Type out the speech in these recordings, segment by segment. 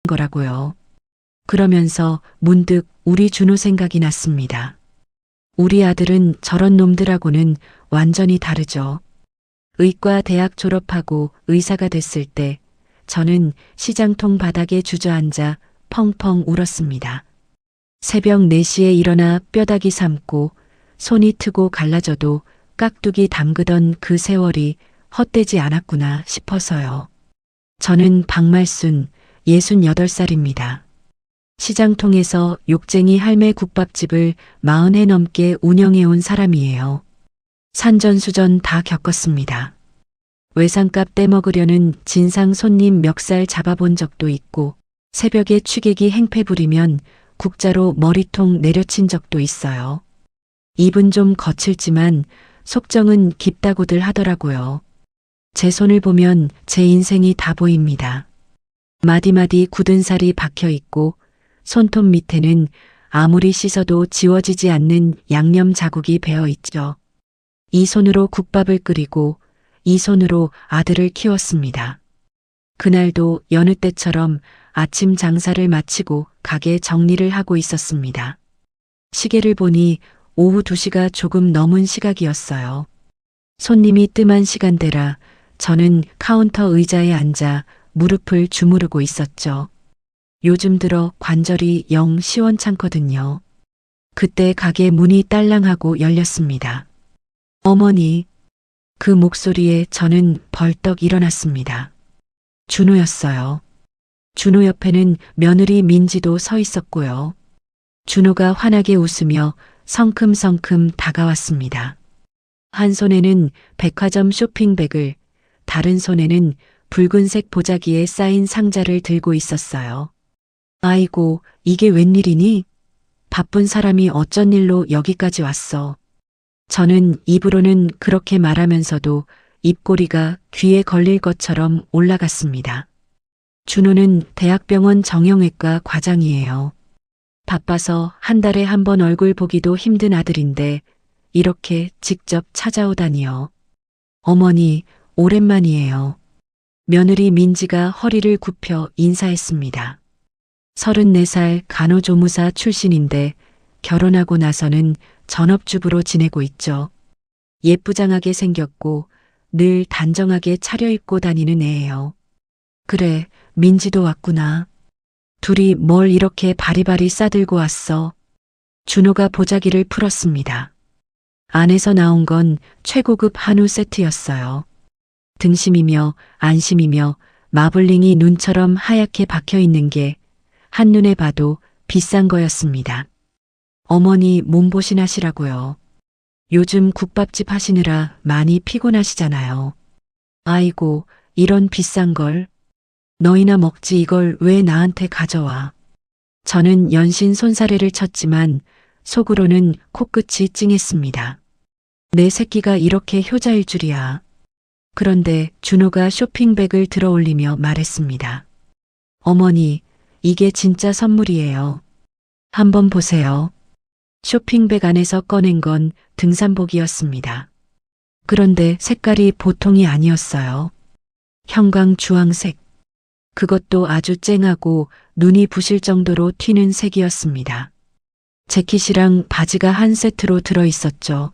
거라고요. 그러면서 문득 우리 준호 생각이 났습니다. 우리 아들은 저런 놈들하고는 완전히 다르죠. 의과 대학 졸업하고 의사가 됐을 때 저는 시장통 바닥에 주저앉아 펑펑 울었습니다. 새벽 4시에 일어나 뼈다귀 삶고 손이 트고 갈라져도 깍두기 담그던 그 세월이 헛되지 않았구나 싶어서요. 저는 박말순 68살입니다. 시장통에서 욕쟁이 할매 국밥집을 40해 넘게 운영해온 사람이에요. 산전수전 다 겪었습니다. 외상값 떼먹으려는 진상 손님 멱살 잡아본 적도 있고 새벽에 취객이 행패 부리면 국자로 머리통 내려친 적도 있어요. 입은 좀 거칠지만 속정은 깊다고들 하더라고요. 제 손을 보면 제 인생이 다 보입니다. 마디마디 굳은 살이 박혀 있고 손톱 밑에는 아무리 씻어도 지워지지 않는 양념 자국이 배어 있죠. 이 손으로 국밥을 끓이고 이 손으로 아들을 키웠습니다. 그날도 여느 때처럼 아침 장사를 마치고 가게 정리를 하고 있었습니다. 시계를 보니 오후 2시가 조금 넘은 시각이었어요. 손님이 뜸한 시간대라 저는 카운터 의자에 앉아 무릎을 주무르고 있었죠. 요즘 들어 관절이 영 시원찮거든요. 그때 가게 문이 딸랑하고 열렸습니다. 어머니, 그 목소리에 저는 벌떡 일어났습니다. 준호였어요. 준호 옆에는 며느리 민지도 서 있었고요. 준호가 환하게 웃으며 성큼성큼 다가왔습니다. 한 손에는 백화점 쇼핑백을, 다른 손에는 붉은색 보자기에 쌓인 상자를 들고 있었어요. 아이고, 이게 웬일이니? 바쁜 사람이 어쩐 일로 여기까지 왔어. 저는 입으로는 그렇게 말하면서도 입꼬리가 귀에 걸릴 것처럼 올라갔습니다. 준호는 대학병원 정형외과 과장이에요. 바빠서 한 달에 한 번 얼굴 보기도 힘든 아들인데 이렇게 직접 찾아오다니요. 어머니, 오랜만이에요. 며느리 민지가 허리를 굽혀 인사했습니다. 34살 간호조무사 출신인데 결혼하고 나서는 전업주부로 지내고 있죠. 예쁘장하게 생겼고 늘 단정하게 차려입고 다니는 애예요. 그래, 민지도 왔구나. 둘이 뭘 이렇게 바리바리 싸들고 왔어. 준호가 보자기를 풀었습니다. 안에서 나온 건 최고급 한우 세트였어요. 등심이며 안심이며 마블링이 눈처럼 하얗게 박혀 있는 게 한눈에 봐도 비싼 거였습니다. 어머니 몸보신 하시라고요. 요즘 국밥집 하시느라 많이 피곤하시잖아요. 아이고, 이런 비싼 걸. 너희나 먹지 이걸 왜 나한테 가져와. 저는 연신 손사래를 쳤지만 속으로는 코끝이 찡했습니다. 내 새끼가 이렇게 효자일 줄이야. 그런데 준호가 쇼핑백을 들어 올리며 말했습니다. 어머니, 이게 진짜 선물이에요. 한번 보세요. 쇼핑백 안에서 꺼낸 건 등산복이었습니다. 그런데 색깔이 보통이 아니었어요. 형광 주황색. 그것도 아주 쨍하고 눈이 부실 정도로 튀는 색이었습니다. 재킷이랑 바지가 한 세트로 들어 있었죠.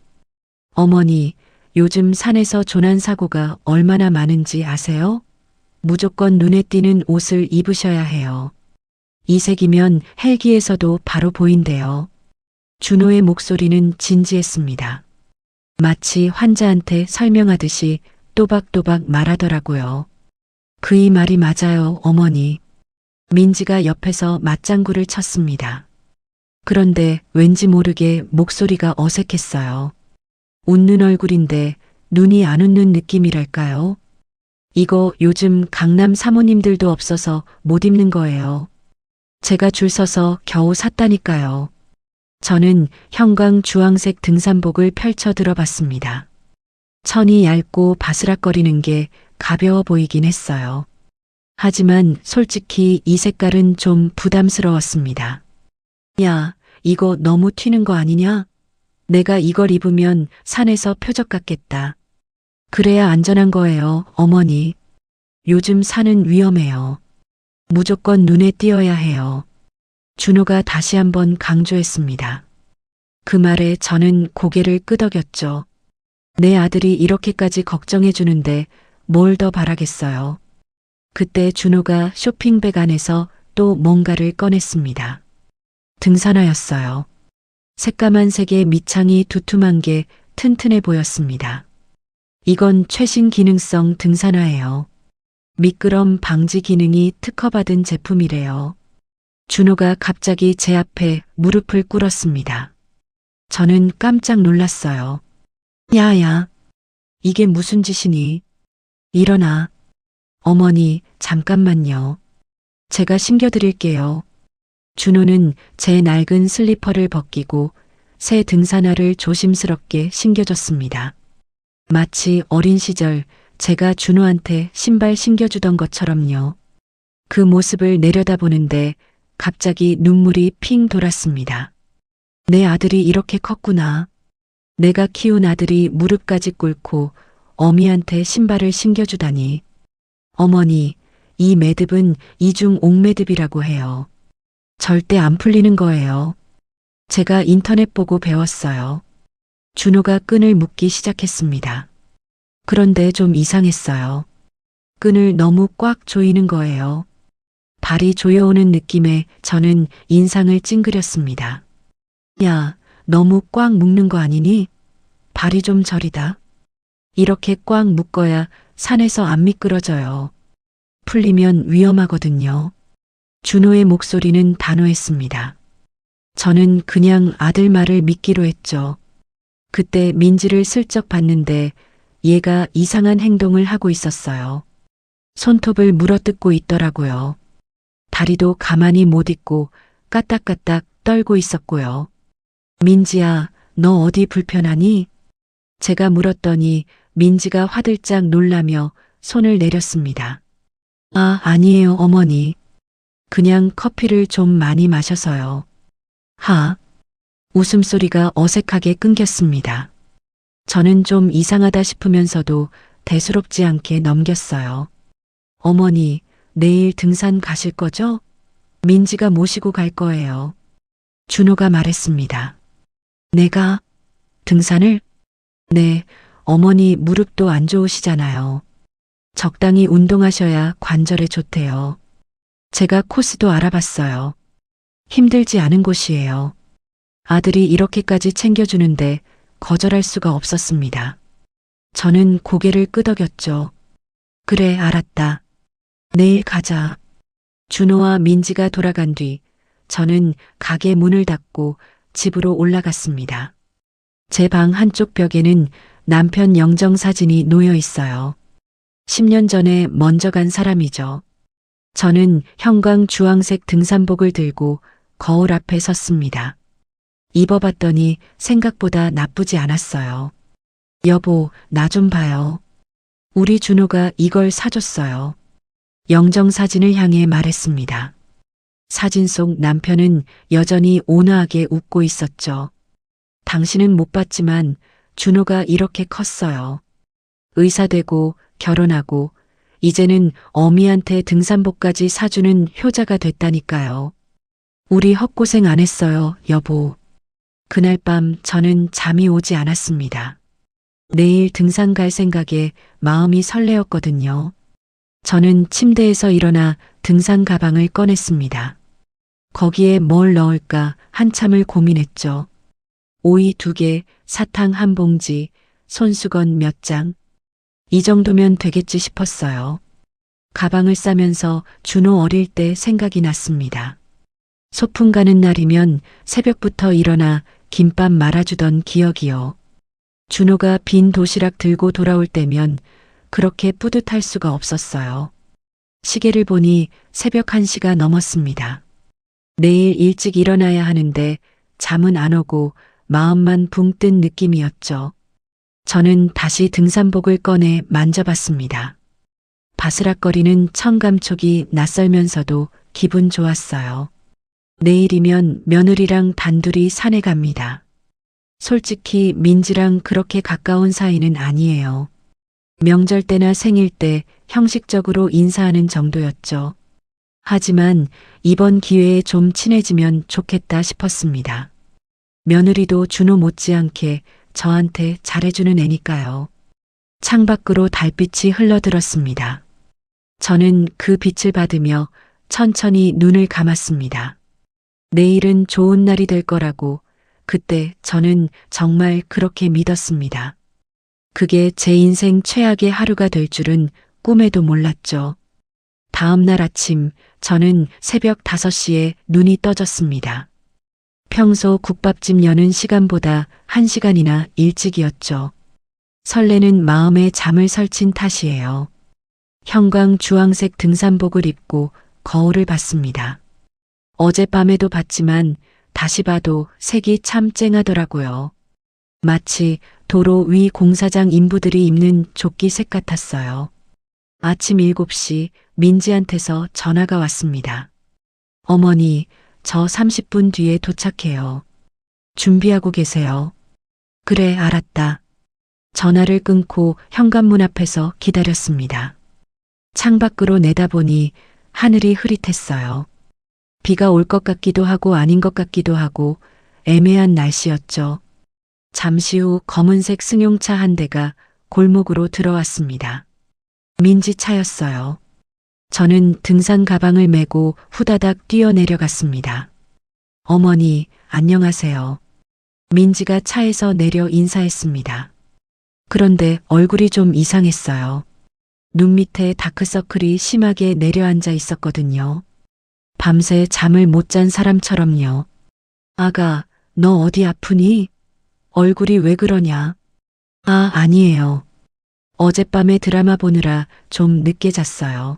어머니, 요즘 산에서 조난사고가 얼마나 많은지 아세요? 무조건 눈에 띄는 옷을 입으셔야 해요. 이 색이면 헬기에서도 바로 보인대요. 준호의 목소리는 진지했습니다. 마치 환자한테 설명하듯이 또박또박 말하더라고요. 그이 말이 맞아요, 어머니. 민지가 옆에서 맞장구를 쳤습니다. 그런데 왠지 모르게 목소리가 어색했어요. 웃는 얼굴인데 눈이 안 웃는 느낌이랄까요? 이거 요즘 강남 사모님들도 없어서 못 입는 거예요. 제가 줄 서서 겨우 샀다니까요. 저는 형광 주황색 등산복을 펼쳐 들어봤습니다. 천이 얇고 바스락거리는 게 가벼워 보이긴 했어요. 하지만 솔직히 이 색깔은 좀 부담스러웠습니다. 야, 이거 너무 튀는 거 아니냐? 내가 이걸 입으면 산에서 표적 같겠다. 그래야 안전한 거예요, 어머니. 요즘 산은 위험해요. 무조건 눈에 띄어야 해요. 준호가 다시 한번 강조했습니다. 그 말에 저는 고개를 끄덕였죠. 내 아들이 이렇게까지 걱정해 주는데 뭘 더 바라겠어요. 그때 준호가 쇼핑백 안에서 또 뭔가를 꺼냈습니다. 등산화였어요. 새까만 색의 밑창이 두툼한 게 튼튼해 보였습니다. 이건 최신 기능성 등산화예요. 미끄럼 방지 기능이 특허받은 제품이래요. 준호가 갑자기 제 앞에 무릎을 꿇었습니다. 저는 깜짝 놀랐어요. 야야, 이게 무슨 짓이니? 일어나. 어머니, 잠깐만요. 제가 신겨드릴게요. 준호는 제 낡은 슬리퍼를 벗기고 새 등산화를 조심스럽게 신겨줬습니다. 마치 어린 시절 제가 준호한테 신발 신겨주던 것처럼요. 그 모습을 내려다보는데 갑자기 눈물이 핑 돌았습니다. 내 아들이 이렇게 컸구나. 내가 키운 아들이 무릎까지 꿇고 어미한테 신발을 신겨주다니. 어머니, 이 매듭은 이중 옥매듭이라고 해요. 절대 안 풀리는 거예요. 제가 인터넷 보고 배웠어요. 준호가 끈을 묶기 시작했습니다. 그런데 좀 이상했어요. 끈을 너무 꽉 조이는 거예요. 발이 조여오는 느낌에 저는 인상을 찡그렸습니다. 야, 너무 꽉 묶는 거 아니니? 발이 좀 저리다. 이렇게 꽉 묶어야 산에서 안 미끄러져요. 풀리면 위험하거든요. 준호의 목소리는 단호했습니다. 저는 그냥 아들 말을 믿기로 했죠. 그때 민지를 슬쩍 봤는데 얘가 이상한 행동을 하고 있었어요. 손톱을 물어뜯고 있더라고요. 다리도 가만히 못 있고 까딱까딱 떨고 있었고요. 민지야, 너 어디 불편하니? 제가 물었더니 민지가 화들짝 놀라며 손을 내렸습니다. 아, 아니에요, 어머니. 그냥 커피를 좀 많이 마셔서요. 하. 웃음소리가 어색하게 끊겼습니다. 저는 좀 이상하다 싶으면서도 대수롭지 않게 넘겼어요. 어머니, 내일 등산 가실 거죠? 민지가 모시고 갈 거예요. 준호가 말했습니다. 내가 등산을? 네, 어머니 무릎도 안 좋으시잖아요. 적당히 운동하셔야 관절에 좋대요. 제가 코스도 알아봤어요. 힘들지 않은 곳이에요. 아들이 이렇게까지 챙겨주는데 거절할 수가 없었습니다. 저는 고개를 끄덕였죠. 그래, 알았다. 내일 가자. 준호와 민지가 돌아간 뒤 저는 가게 문을 닫고 집으로 올라갔습니다. 제 방 한쪽 벽에는 남편 영정 사진이 놓여 있어요. 10년 전에 먼저 간 사람이죠. 저는 형광 주황색 등산복을 들고 거울 앞에 섰습니다. 입어봤더니 생각보다 나쁘지 않았어요. 여보, 나 좀 봐요. 우리 준호가 이걸 사줬어요. 영정 사진을 향해 말했습니다. 사진 속 남편은 여전히 온화하게 웃고 있었죠. 당신은 못 봤지만 준호가 이렇게 컸어요. 의사 되고 결혼하고 이제는 어미한테 등산복까지 사주는 효자가 됐다니까요. 우리 헛고생 안 했어요, 여보. 그날 밤 저는 잠이 오지 않았습니다. 내일 등산 갈 생각에 마음이 설레었거든요. 저는 침대에서 일어나 등산 가방을 꺼냈습니다. 거기에 뭘 넣을까 한참을 고민했죠. 오이 2개, 사탕 1봉지, 손수건 몇 장. 이 정도면 되겠지 싶었어요. 가방을 싸면서 준호 어릴 때 생각이 났습니다. 소풍 가는 날이면 새벽부터 일어나 김밥 말아주던 기억이요. 준호가 빈 도시락 들고 돌아올 때면 그렇게 뿌듯할 수가 없었어요. 시계를 보니 새벽 1시가 넘었습니다. 내일 일찍 일어나야 하는데 잠은 안 오고 마음만 붕 뜬 느낌이었죠. 저는 다시 등산복을 꺼내 만져봤습니다. 바스락거리는 청감촉이 낯설면서도 기분 좋았어요. 내일이면 며느리랑 단둘이 산에 갑니다. 솔직히 민지랑 그렇게 가까운 사이는 아니에요. 명절 때나 생일 때 형식적으로 인사하는 정도였죠. 하지만 이번 기회에 좀 친해지면 좋겠다 싶었습니다. 며느리도 준호 못지않게 저한테 잘해주는 애니까요. 창밖으로 달빛이 흘러들었습니다. 저는 그 빛을 받으며 천천히 눈을 감았습니다. 내일은 좋은 날이 될 거라고 그때 저는 정말 그렇게 믿었습니다. 그게 제 인생 최악의 하루가 될 줄은 꿈에도 몰랐죠. 다음 날 아침 저는 새벽 5시에 눈이 떠졌습니다. 평소 국밥집 여는 시간보다 1시간이나 일찍이었죠. 설레는 마음에 잠을 설친 탓이에요. 형광 주황색 등산복을 입고 거울을 봤습니다. 어젯밤에도 봤지만 다시 봐도 색이 참 쨍하더라고요. 마치 도로 위 공사장 인부들이 입는 조끼색 같았어요. 아침 7시 민지한테서 전화가 왔습니다. 어머니, 저 30분 뒤에 도착해요. 준비하고 계세요. 그래, 알았다. 전화를 끊고 현관문 앞에서 기다렸습니다. 창밖으로 내다보니 하늘이 흐릿했어요. 비가 올 것 같기도 하고 아닌 것 같기도 하고 애매한 날씨였죠. 잠시 후 검은색 승용차 한 대가 골목으로 들어왔습니다. 민지 차였어요. 저는 등산 가방을 메고 후다닥 뛰어내려갔습니다. 어머니, 안녕하세요. 민지가 차에서 내려 인사했습니다. 그런데 얼굴이 좀 이상했어요. 눈 밑에 다크서클이 심하게 내려앉아 있었거든요. 밤새 잠을 못 잔 사람처럼요. 아가, 너 어디 아프니? 얼굴이 왜 그러냐? 아, 아니에요. 어젯밤에 드라마 보느라 좀 늦게 잤어요.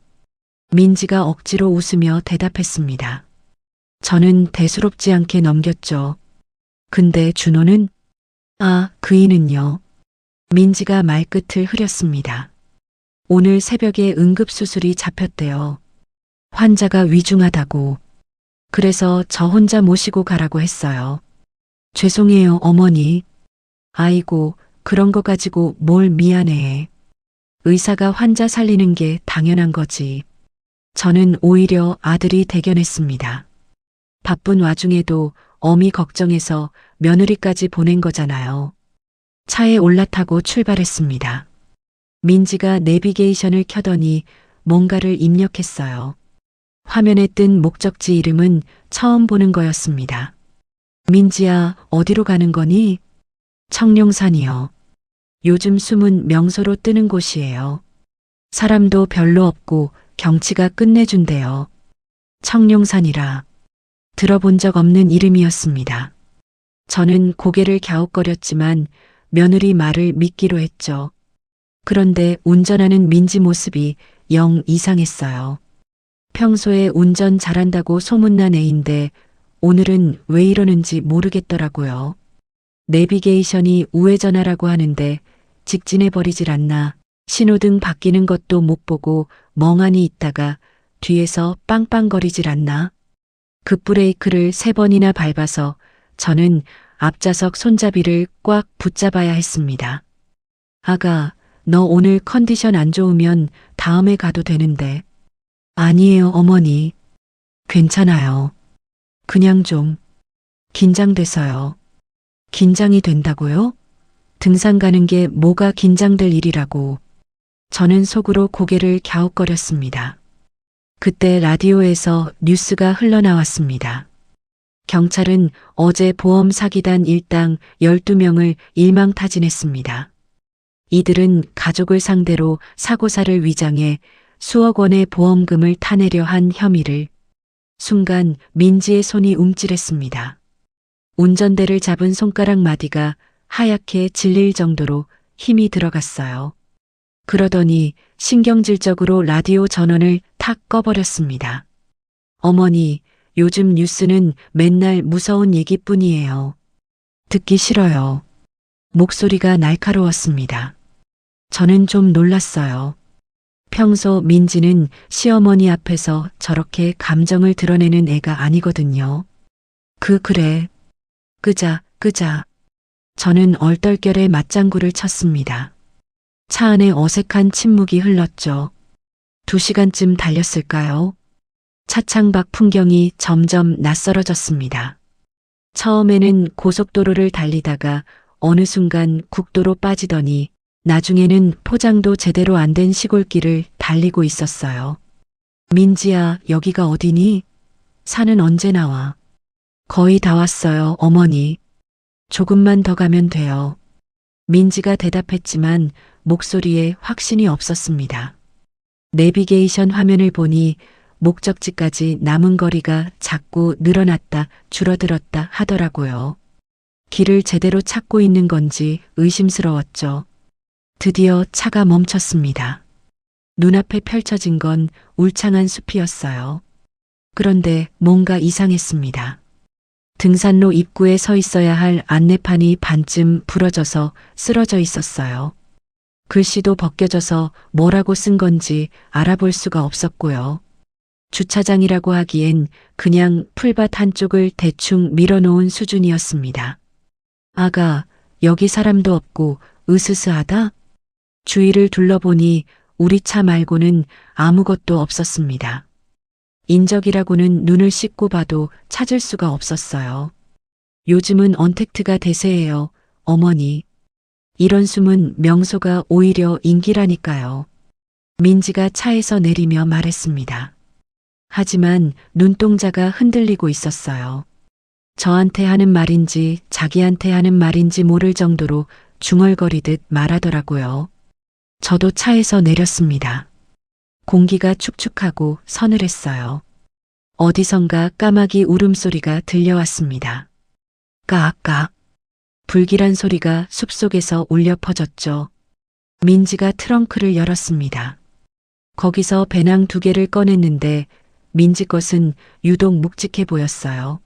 민지가 억지로 웃으며 대답했습니다. 저는 대수롭지 않게 넘겼죠. 근데 준호는? 아, 그이는요. 민지가 말끝을 흐렸습니다. 오늘 새벽에 응급수술이 잡혔대요. 환자가 위중하다고. 그래서 저 혼자 모시고 가라고 했어요. 죄송해요, 어머니. 아이고, 그런 거 가지고 뭘 미안해. 의사가 환자 살리는 게 당연한 거지. 저는 오히려 아들이 대견했습니다. 바쁜 와중에도 어미 걱정해서 며느리까지 보낸 거잖아요. 차에 올라타고 출발했습니다. 민지가 내비게이션을 켜더니 뭔가를 입력했어요. 화면에 뜬 목적지 이름은 처음 보는 거였습니다. 민지야, 어디로 가는 거니? 청룡산이요. 요즘 숨은 명소로 뜨는 곳이에요. 사람도 별로 없고 경치가 끝내준대요. 청룡산이라. 들어본 적 없는 이름이었습니다. 저는 고개를 갸웃거렸지만 며느리 말을 믿기로 했죠. 그런데 운전하는 민지 모습이 영 이상했어요. 평소에 운전 잘한다고 소문난 애인데 오늘은 왜 이러는지 모르겠더라고요. 내비게이션이 우회전하라고 하는데 직진해버리질 않나. 신호등 바뀌는 것도 못 보고 멍하니 있다가 뒤에서 빵빵거리질 않나. 급브레이크를 3번이나 밟아서 저는 앞좌석 손잡이를 꽉 붙잡아야 했습니다. 아가, 너 오늘 컨디션 안 좋으면 다음에 가도 되는데. 아니에요, 어머니. 괜찮아요. 그냥 좀 긴장돼서요. 긴장이 된다고요? 등산 가는 게 뭐가 긴장될 일이라고. 저는 속으로 고개를 갸웃거렸습니다. 그때 라디오에서 뉴스가 흘러나왔습니다. 경찰은 어제 보험 사기단 일당 12명을 일망타진했습니다. 이들은 가족을 상대로 사고사를 위장해 수억 원의 보험금을 타내려 한 혐의를. 순간 민지의 손이 움찔했습니다. 운전대를 잡은 손가락 마디가 하얗게 질릴 정도로 힘이 들어갔어요. 그러더니 신경질적으로 라디오 전원을 탁 꺼버렸습니다. 어머니, 요즘 뉴스는 맨날 무서운 얘기뿐이에요. 듣기 싫어요. 목소리가 날카로웠습니다. 저는 좀 놀랐어요. 평소 민지는 시어머니 앞에서 저렇게 감정을 드러내는 애가 아니거든요. 그래. 끄자. 저는 얼떨결에 맞장구를 쳤습니다. 차 안에 어색한 침묵이 흘렀죠. 2시간쯤 달렸을까요? 차창 밖 풍경이 점점 낯설어졌습니다. 처음에는 고속도로를 달리다가 어느 순간 국도로 빠지더니 나중에는 포장도 제대로 안 된 시골길을 달리고 있었어요. 민지야, 여기가 어디니? 산은 언제 나와? 거의 다 왔어요, 어머니. 조금만 더 가면 돼요. 민지가 대답했지만 목소리에 확신이 없었습니다. 내비게이션 화면을 보니 목적지까지 남은 거리가 자꾸 늘어났다 줄어들었다 하더라고요. 길을 제대로 찾고 있는 건지 의심스러웠죠. 드디어 차가 멈췄습니다. 눈앞에 펼쳐진 건 울창한 숲이었어요. 그런데 뭔가 이상했습니다. 등산로 입구에 서 있어야 할 안내판이 반쯤 부러져서 쓰러져 있었어요. 글씨도 벗겨져서 뭐라고 쓴 건지 알아볼 수가 없었고요. 주차장이라고 하기엔 그냥 풀밭 한쪽을 대충 밀어놓은 수준이었습니다. 아가, 여기 사람도 없고 으스스하다? 주위를 둘러보니 우리 차 말고는 아무것도 없었습니다. 인적이라고는 눈을 씻고 봐도 찾을 수가 없었어요. 요즘은 언택트가 대세예요, 어머니. 이런 숨은 명소가 오히려 인기라니까요. 민지가 차에서 내리며 말했습니다. 하지만 눈동자가 흔들리고 있었어요. 저한테 하는 말인지 자기한테 하는 말인지 모를 정도로 중얼거리듯 말하더라고요. 저도 차에서 내렸습니다. 공기가 축축하고 서늘했어요. 어디선가 까마귀 울음소리가 들려왔습니다. 까악. 불길한 소리가 숲속에서 울려 퍼졌죠. 민지가 트렁크를 열었습니다. 거기서 배낭 2개를 꺼냈는데 민지 것은 유독 묵직해 보였어요.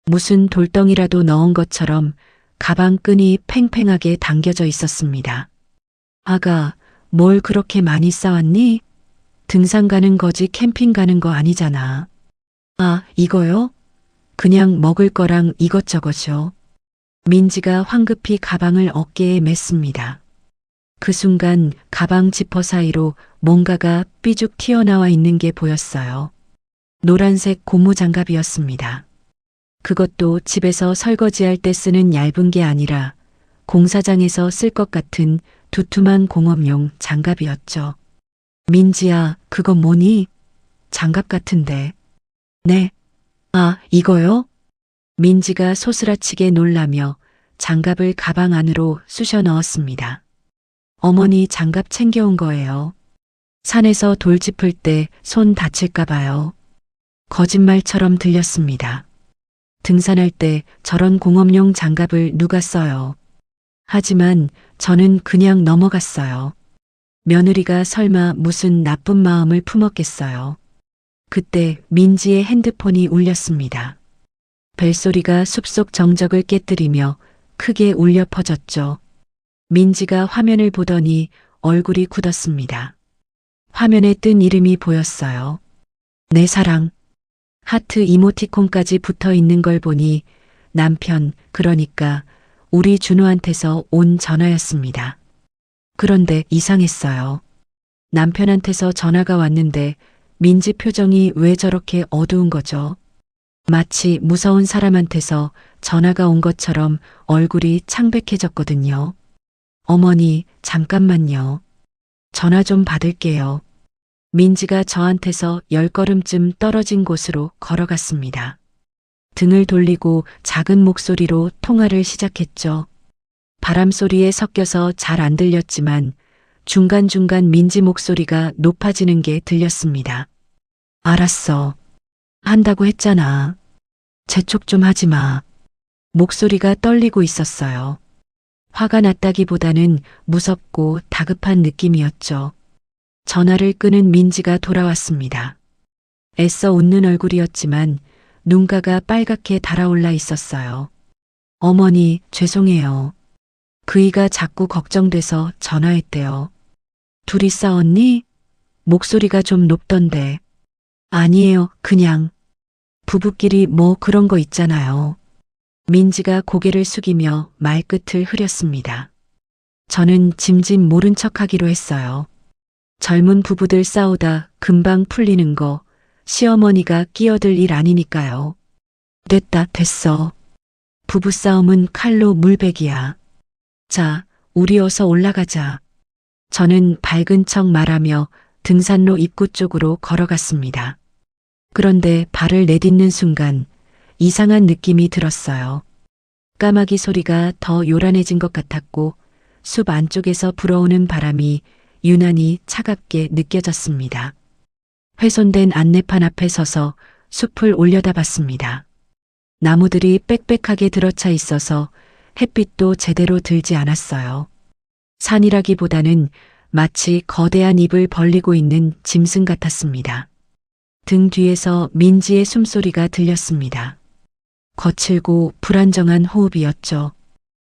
무슨 돌덩이라도 넣은 것처럼 가방 끈이 팽팽하게 당겨져 있었습니다. 아가, 뭘 그렇게 많이 싸왔니? 등산 가는 거지 캠핑 가는 거 아니잖아. 아, 이거요? 그냥 먹을 거랑 이것저것이요. 민지가 황급히 가방을 어깨에 맸습니다. 그 순간 가방 지퍼 사이로 뭔가가 삐죽 튀어나와 있는 게 보였어요. 노란색 고무장갑이었습니다. 그것도 집에서 설거지할 때 쓰는 얇은 게 아니라 공사장에서 쓸 것 같은 두툼한 공업용 장갑이었죠. 민지야, 그거 뭐니? 장갑 같은데. 네. 아, 이거요? 민지가 소스라치게 놀라며 장갑을 가방 안으로 쑤셔 넣었습니다. 어머니 장갑 챙겨온 거예요. 산에서 돌 짚을 때 손 다칠까 봐요. 거짓말처럼 들렸습니다. 등산할 때 저런 공업용 장갑을 누가 써요. 하지만 저는 그냥 넘어갔어요. 며느리가 설마 무슨 나쁜 마음을 품었겠어요. 그때 민지의 핸드폰이 울렸습니다. 벨소리가 숲속 정적을 깨뜨리며 크게 울려 퍼졌죠. 민지가 화면을 보더니 얼굴이 굳었습니다. 화면에 뜬 이름이 보였어요. 내 사랑. 하트 이모티콘까지 붙어 있는 걸 보니 남편, 그러니까 우리 준호한테서 온 전화였습니다. 그런데 이상했어요. 남편한테서 전화가 왔는데 민지 표정이 왜 저렇게 어두운 거죠? 마치 무서운 사람한테서 전화가 온 것처럼 얼굴이 창백해졌거든요. 어머니, 잠깐만요. 전화 좀 받을게요. 민지가 저한테서 10걸음쯤 떨어진 곳으로 걸어갔습니다. 등을 돌리고 작은 목소리로 통화를 시작했죠. 바람 소리에 섞여서 잘 안 들렸지만 중간중간 민지 목소리가 높아지는 게 들렸습니다. 알았어. 한다고 했잖아. 재촉 좀 하지 마. 목소리가 떨리고 있었어요. 화가 났다기보다는 무섭고 다급한 느낌이었죠. 전화를 끄는 민지가 돌아왔습니다. 애써 웃는 얼굴이었지만 눈가가 빨갛게 달아올라 있었어요. 어머니, 죄송해요. 그이가 자꾸 걱정돼서 전화했대요. 둘이 싸웠니? 목소리가 좀 높던데. 아니에요, 그냥. 부부끼리 뭐 그런 거 있잖아요. 민지가 고개를 숙이며 말끝을 흐렸습니다. 저는 짐짓 모른 척하기로 했어요. 젊은 부부들 싸우다 금방 풀리는 거, 시어머니가 끼어들 일 아니니까요. 됐어. 부부싸움은 칼로 물베기야. 자, 우리 어서 올라가자. 저는 밝은 척 말하며 등산로 입구 쪽으로 걸어갔습니다. 그런데 발을 내딛는 순간 이상한 느낌이 들었어요. 까마귀 소리가 더 요란해진 것 같았고 숲 안쪽에서 불어오는 바람이 유난히 차갑게 느껴졌습니다. 훼손된 안내판 앞에 서서 숲을 올려다봤습니다. 나무들이 빽빽하게 들어차 있어서 햇빛도 제대로 들지 않았어요. 산이라기보다는 마치 거대한 입을 벌리고 있는 짐승 같았습니다. 등 뒤에서 민지의 숨소리가 들렸습니다. 거칠고 불안정한 호흡이었죠.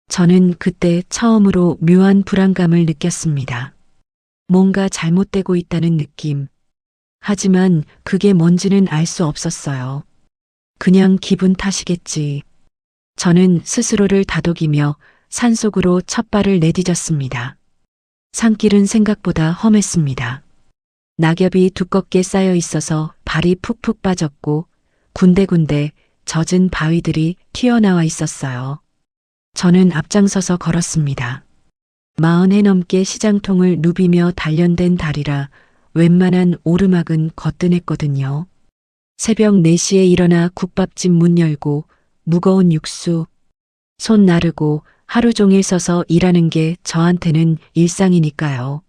저는 그때 처음으로 묘한 불안감을 느꼈습니다. 뭔가 잘못되고 있다는 느낌. 하지만 그게 뭔지는 알 수 없었어요. 그냥 기분 탓이겠지. 저는 스스로를 다독이며 산속으로 첫 발을 내디뎠습니다. 산길은 생각보다 험했습니다. 낙엽이 두껍게 쌓여 있어서 발이 푹푹 빠졌고 군데군데 젖은 바위들이 튀어나와 있었어요. 저는 앞장서서 걸었습니다. 40회 넘게 시장통을 누비며 단련된 다리라 웬만한 오르막은 거뜬했거든요. 새벽 4시에 일어나 국밥집 문 열고 무거운 육수, 손 나르고 하루 종일 서서 일하는 게 저한테는 일상이니까요.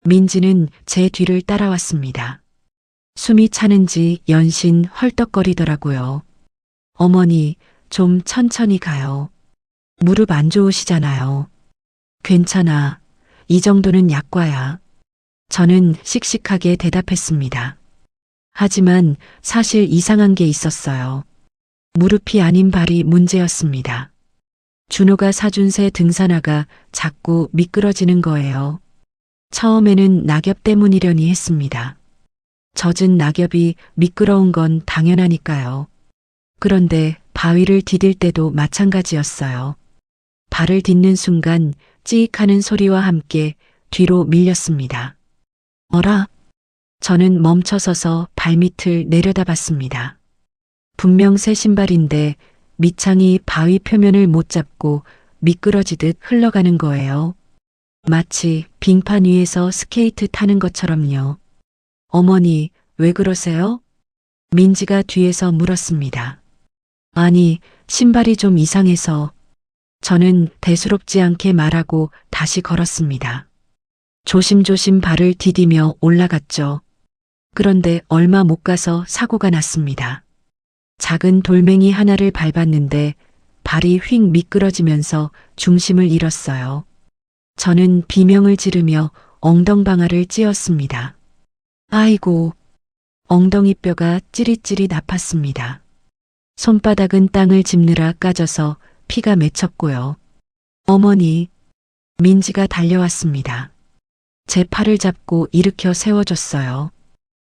민지는 제 뒤를 따라왔습니다. 숨이 차는지 연신 헐떡거리더라고요. 어머니, 좀 천천히 가요. 무릎 안 좋으시잖아요. 괜찮아. 이 정도는 약과야. 저는 씩씩하게 대답했습니다. 하지만 사실 이상한 게 있었어요. 무릎이 아닌 발이 문제였습니다. 준호가 사준 새 등산화가 자꾸 미끄러지는 거예요. 처음에는 낙엽 때문이려니 했습니다. 젖은 낙엽이 미끄러운 건 당연하니까요. 그런데 바위를 디딜 때도 마찬가지였어요. 발을 딛는 순간 찌익하는 소리와 함께 뒤로 밀렸습니다. 어라? 저는 멈춰서서 발밑을 내려다봤습니다. 분명 새 신발인데 밑창이 바위 표면을 못 잡고 미끄러지듯 흘러가는 거예요. 마치 빙판 위에서 스케이트 타는 것처럼요. 어머니, 왜 그러세요? 민지가 뒤에서 물었습니다. 아니, 신발이 좀 이상해서. 저는 대수롭지 않게 말하고 다시 걸었습니다. 조심조심 발을 디디며 올라갔죠. 그런데 얼마 못 가서 사고가 났습니다. 작은 돌멩이 하나를 밟았는데 발이 휙 미끄러지면서 중심을 잃었어요. 저는 비명을 지르며 엉덩방아를 찧었습니다. 아이고, 엉덩이뼈가 찌릿찌릿 아팠습니다. 손바닥은 땅을 짚느라 까져서 피가 맺혔고요. 어머니, 민지가 달려왔습니다. 제 팔을 잡고 일으켜 세워줬어요.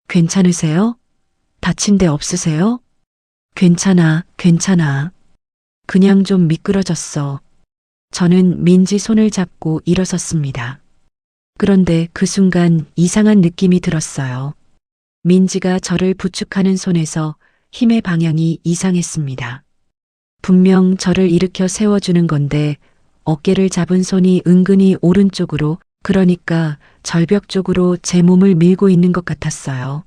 괜찮으세요? 다친 데 없으세요? 괜찮아. 그냥 좀 미끄러졌어. 저는 민지 손을 잡고 일어섰습니다. 그런데 그 순간 이상한 느낌이 들었어요. 민지가 저를 부축하는 손에서 힘의 방향이 이상했습니다. 분명 저를 일으켜 세워주는 건데 어깨를 잡은 손이 은근히 오른쪽으로, 그러니까 절벽 쪽으로 제 몸을 밀고 있는 것 같았어요.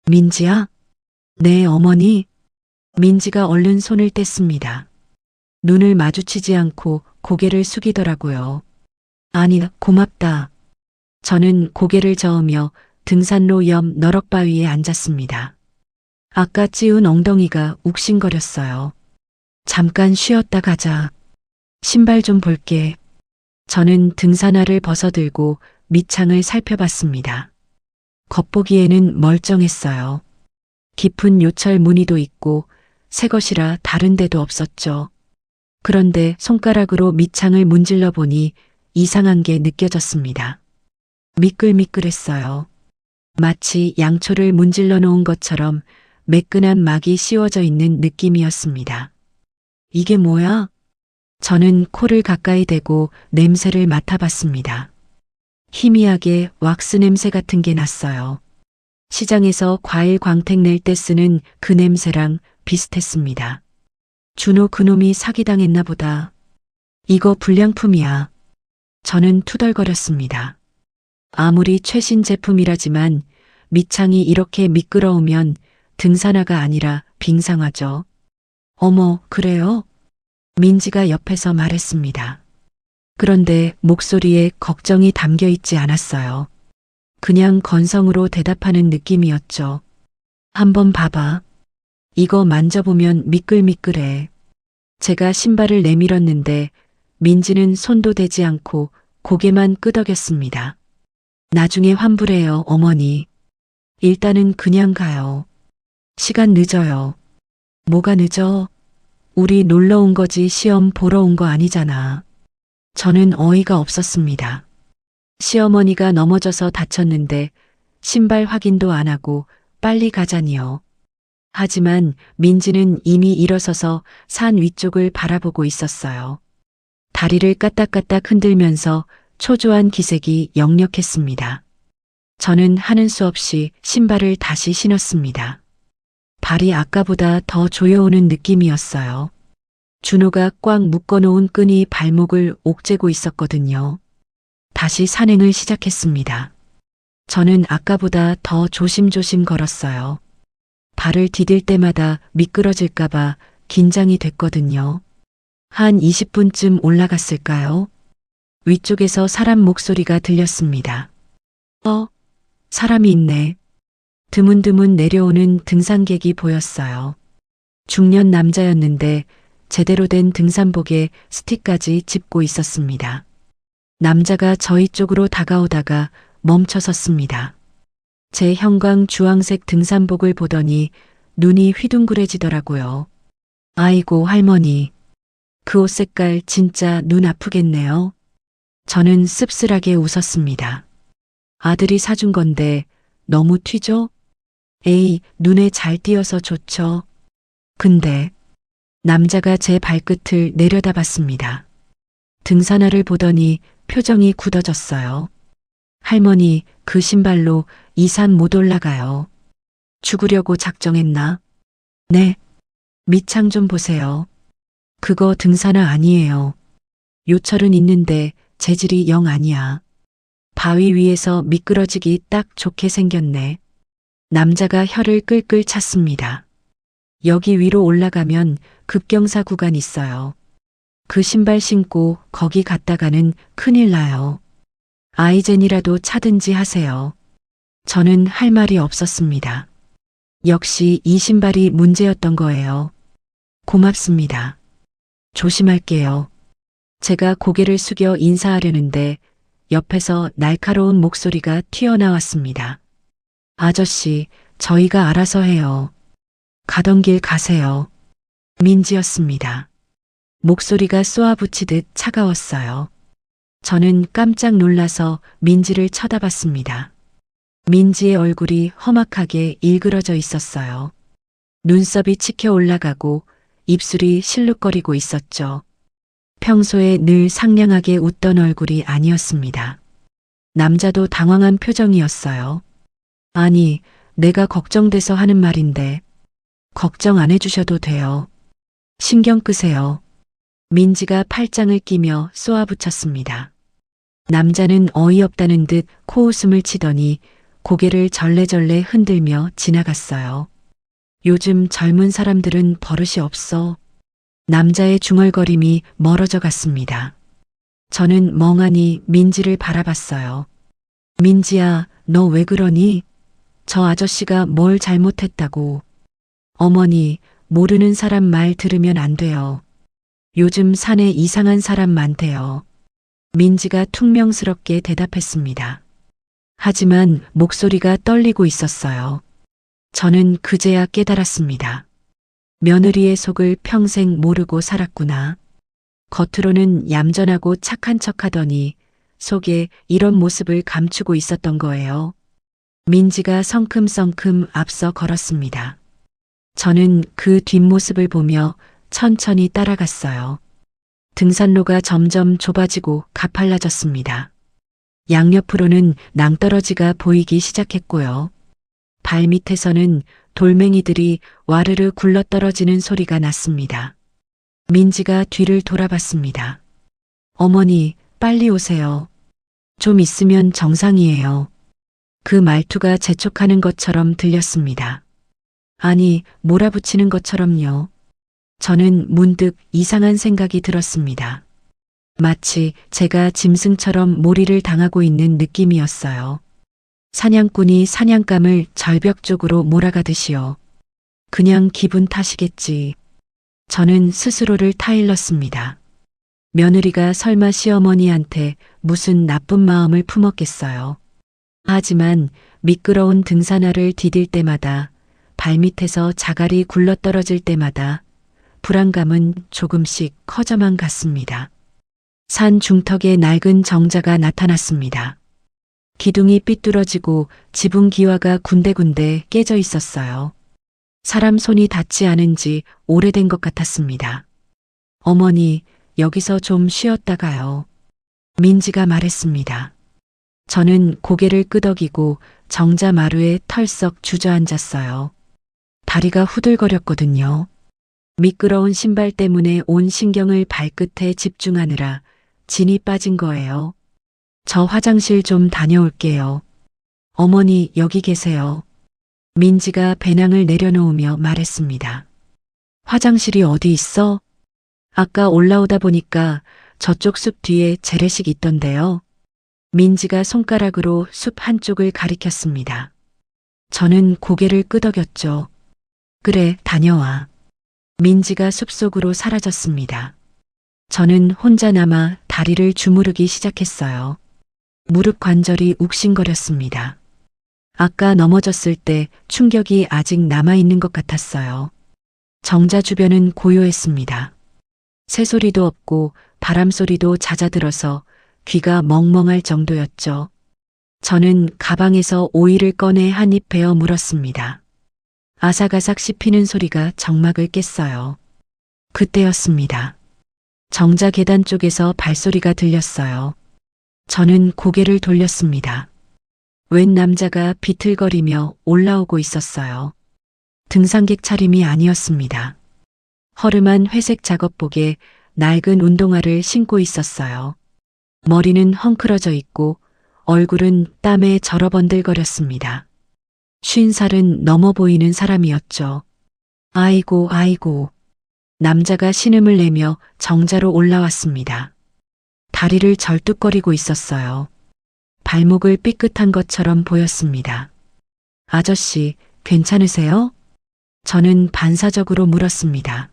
민지야? 네, 어머니. 민지가 얼른 손을 뗐습니다. 눈을 마주치지 않고 고개를 숙이더라고요. 아니, 고맙다. 저는 고개를 저으며 등산로 옆 너럭바위에 앉았습니다. 아까 찌운 엉덩이가 욱신거렸어요. 잠깐 쉬었다 가자. 신발 좀 볼게. 저는 등산화를 벗어들고 밑창을 살펴봤습니다. 겉보기에는 멀쩡했어요. 깊은 요철 무늬도 있고 새 것이라 다른 데도 없었죠. 그런데 손가락으로 밑창을 문질러 보니 이상한 게 느껴졌습니다. 미끌미끌했어요. 마치 양초를 문질러 놓은 것처럼 매끈한 막이 씌워져 있는 느낌이었습니다. 이게 뭐야? 저는 코를 가까이 대고 냄새를 맡아봤습니다. 희미하게 왁스 냄새 같은 게 났어요. 시장에서 과일 광택 낼 때 쓰는 그 냄새랑 비슷했습니다. 준호 그놈이 사기당했나 보다. 이거 불량품이야. 저는 투덜거렸습니다. 아무리 최신 제품이라지만 밑창이 이렇게 미끄러우면 등산화가 아니라 빙상화죠. 어머, 그래요? 민지가 옆에서 말했습니다. 그런데 목소리에 걱정이 담겨 있지 않았어요. 그냥 건성으로 대답하는 느낌이었죠. 한번 봐봐. 이거 만져보면 미끌미끌해. 제가 신발을 내밀었는데 민지는 손도 대지 않고 고개만 끄덕였습니다. 나중에 환불해요, 어머니. 일단은 그냥 가요. 시간 늦어요. 뭐가 늦어? 우리 놀러 온 거지 시험 보러 온 거 아니잖아. 저는 어이가 없었습니다. 시어머니가 넘어져서 다쳤는데 신발 확인도 안 하고 빨리 가자니요. 하지만 민지는 이미 일어서서 산 위쪽을 바라보고 있었어요. 다리를 까딱까딱 흔들면서 초조한 기색이 역력했습니다. 저는 하는 수 없이 신발을 다시 신었습니다. 발이 아까보다 더 조여오는 느낌이었어요. 준호가 꽉 묶어놓은 끈이 발목을 옥죄고 있었거든요. 다시 산행을 시작했습니다. 저는 아까보다 더 조심조심 걸었어요. 발을 디딜 때마다 미끄러질까봐 긴장이 됐거든요. 한 20분쯤 올라갔을까요? 위쪽에서 사람 목소리가 들렸습니다. 사람이 있네. 드문드문 내려오는 등산객이 보였어요. 중년 남자였는데 제대로 된 등산복에 스틱까지 짚고 있었습니다. 남자가 저희 쪽으로 다가오다가 멈춰섰습니다. 제 형광 주황색 등산복을 보더니 눈이 휘둥그레지더라고요. 아이고 할머니. 그 옷 색깔 진짜 눈 아프겠네요. 저는 씁쓸하게 웃었습니다. 아들이 사준 건데 너무 튀죠? 에이, 눈에 잘 띄어서 좋죠. 근데 남자가 제 발끝을 내려다봤습니다. 등산화를 보더니 표정이 굳어졌어요. 할머니, 그 신발로 이 산 못 올라가요. 죽으려고 작정했나? 네. 밑창 좀 보세요. 그거 등산화 아니에요. 요철은 있는데 재질이 영 아니야. 바위 위에서 미끄러지기 딱 좋게 생겼네. 남자가 혀를 끌끌 찼습니다. 여기 위로 올라가면 급경사 구간 있어요. 그 신발 신고 거기 갔다가는 큰일 나요. 아이젠이라도 차든지 하세요. 저는 할 말이 없었습니다. 역시 이 신발이 문제였던 거예요. 고맙습니다. 조심할게요. 제가 고개를 숙여 인사하려는데 옆에서 날카로운 목소리가 튀어나왔습니다. 아저씨, 저희가 알아서 해요. 가던 길 가세요. 민지였습니다. 목소리가 쏘아붙이듯 차가웠어요. 저는 깜짝 놀라서 민지를 쳐다봤습니다. 민지의 얼굴이 험악하게 일그러져 있었어요. 눈썹이 치켜 올라가고 입술이 실룩거리고 있었죠. 평소에 늘 상냥하게 웃던 얼굴이 아니었습니다. 남자도 당황한 표정이었어요. 아니, 내가 걱정돼서 하는 말인데 걱정 안 해주셔도 돼요. 신경 끄세요. 민지가 팔짱을 끼며 쏘아붙였습니다. 남자는 어이없다는 듯 코웃음을 치더니 고개를 절레절레 흔들며 지나갔어요. 요즘 젊은 사람들은 버릇이 없어. 남자의 중얼거림이 멀어져 갔습니다. 저는 멍하니 민지를 바라봤어요. 민지야, 너 왜 그러니? 저 아저씨가 뭘 잘못했다고. 어머니, 모르는 사람 말 들으면 안 돼요. 요즘 산에 이상한 사람 많대요. 민지가 퉁명스럽게 대답했습니다. 하지만 목소리가 떨리고 있었어요. 저는 그제야 깨달았습니다. 며느리의 속을 평생 모르고 살았구나. 겉으로는 얌전하고 착한 척하더니 속에 이런 모습을 감추고 있었던 거예요. 민지가 성큼성큼 앞서 걸었습니다. 저는 그 뒷모습을 보며 천천히 따라갔어요. 등산로가 점점 좁아지고 가팔라졌습니다. 양옆으로는 낭떠러지가 보이기 시작했고요. 발밑에서는 돌멩이들이 와르르 굴러떨어지는 소리가 났습니다. 민지가 뒤를 돌아봤습니다. 어머니, 빨리 오세요. 좀 있으면 정상이에요. 그 말투가 재촉하는 것처럼 들렸습니다. 아니, 몰아붙이는 것처럼요. 저는 문득 이상한 생각이 들었습니다. 마치 제가 짐승처럼 몰이를 당하고 있는 느낌이었어요. 사냥꾼이 사냥감을 절벽 쪽으로 몰아가듯이요. 그냥 기분 탓이겠지. 저는 스스로를 타일렀습니다. 며느리가 설마 시어머니한테 무슨 나쁜 마음을 품었겠어요. 하지만 미끄러운 등산화를 디딜 때마다, 발밑에서 자갈이 굴러떨어질 때마다 불안감은 조금씩 커져만 갔습니다. 산 중턱에 낡은 정자가 나타났습니다. 기둥이 삐뚤어지고 지붕 기와가 군데군데 깨져 있었어요. 사람 손이 닿지 않은 지 오래된 것 같았습니다. 어머니, 여기서 좀 쉬었다가요. 민지가 말했습니다. 저는 고개를 끄덕이고 정자 마루에 털썩 주저앉았어요. 다리가 후들거렸거든요. 미끄러운 신발 때문에 온 신경을 발끝에 집중하느라 진이 빠진 거예요. 저 화장실 좀 다녀올게요. 어머니, 여기 계세요. 민지가 배낭을 내려놓으며 말했습니다. 화장실이 어디 있어? 아까 올라오다 보니까 저쪽 숲 뒤에 재래식 있던데요. 민지가 손가락으로 숲 한쪽을 가리켰습니다. 저는 고개를 끄덕였죠. 그래, 다녀와. 민지가 숲속으로 사라졌습니다. 저는 혼자 남아 다리를 주무르기 시작했어요. 무릎 관절이 욱신거렸습니다. 아까 넘어졌을 때 충격이 아직 남아있는 것 같았어요. 정자 주변은 고요했습니다. 새소리도 없고 바람소리도 잦아들어서 귀가 멍멍할 정도였죠. 저는 가방에서 오이를 꺼내 한 입 베어 물었습니다. 아삭아삭 씹히는 소리가 정막을 깼어요. 그때였습니다. 정자 계단 쪽에서 발소리가 들렸어요. 저는 고개를 돌렸습니다. 웬 남자가 비틀거리며 올라오고 있었어요. 등산객 차림이 아니었습니다. 허름한 회색 작업복에 낡은 운동화를 신고 있었어요. 머리는 헝클어져 있고 얼굴은 땀에 절어번들거렸습니다. 50살은 넘어 보이는 사람이었죠. 아이고, 아이고. 남자가 신음을 내며 정자로 올라왔습니다. 다리를 절뚝거리고 있었어요. 발목을 삐끗한 것처럼 보였습니다. 아저씨, 괜찮으세요? 저는 반사적으로 물었습니다.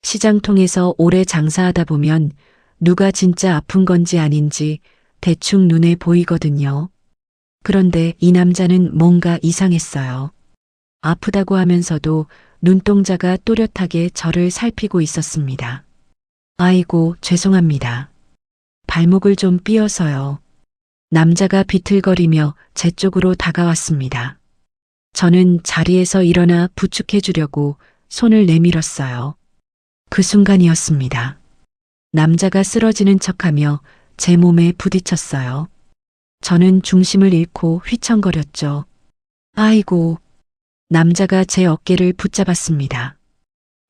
시장통에서 오래 장사하다 보면 누가 진짜 아픈 건지 아닌지 대충 눈에 보이거든요. 그런데 이 남자는 뭔가 이상했어요. 아프다고 하면서도 눈동자가 또렷하게 저를 살피고 있었습니다. 아이고, 죄송합니다. 발목을 좀 삐어서요. 남자가 비틀거리며 제 쪽으로 다가왔습니다. 저는 자리에서 일어나 부축해 주려고 손을 내밀었어요. 그 순간이었습니다. 남자가 쓰러지는 척하며 제 몸에 부딪혔어요. 저는 중심을 잃고 휘청거렸죠. 아이고. 남자가 제 어깨를 붙잡았습니다.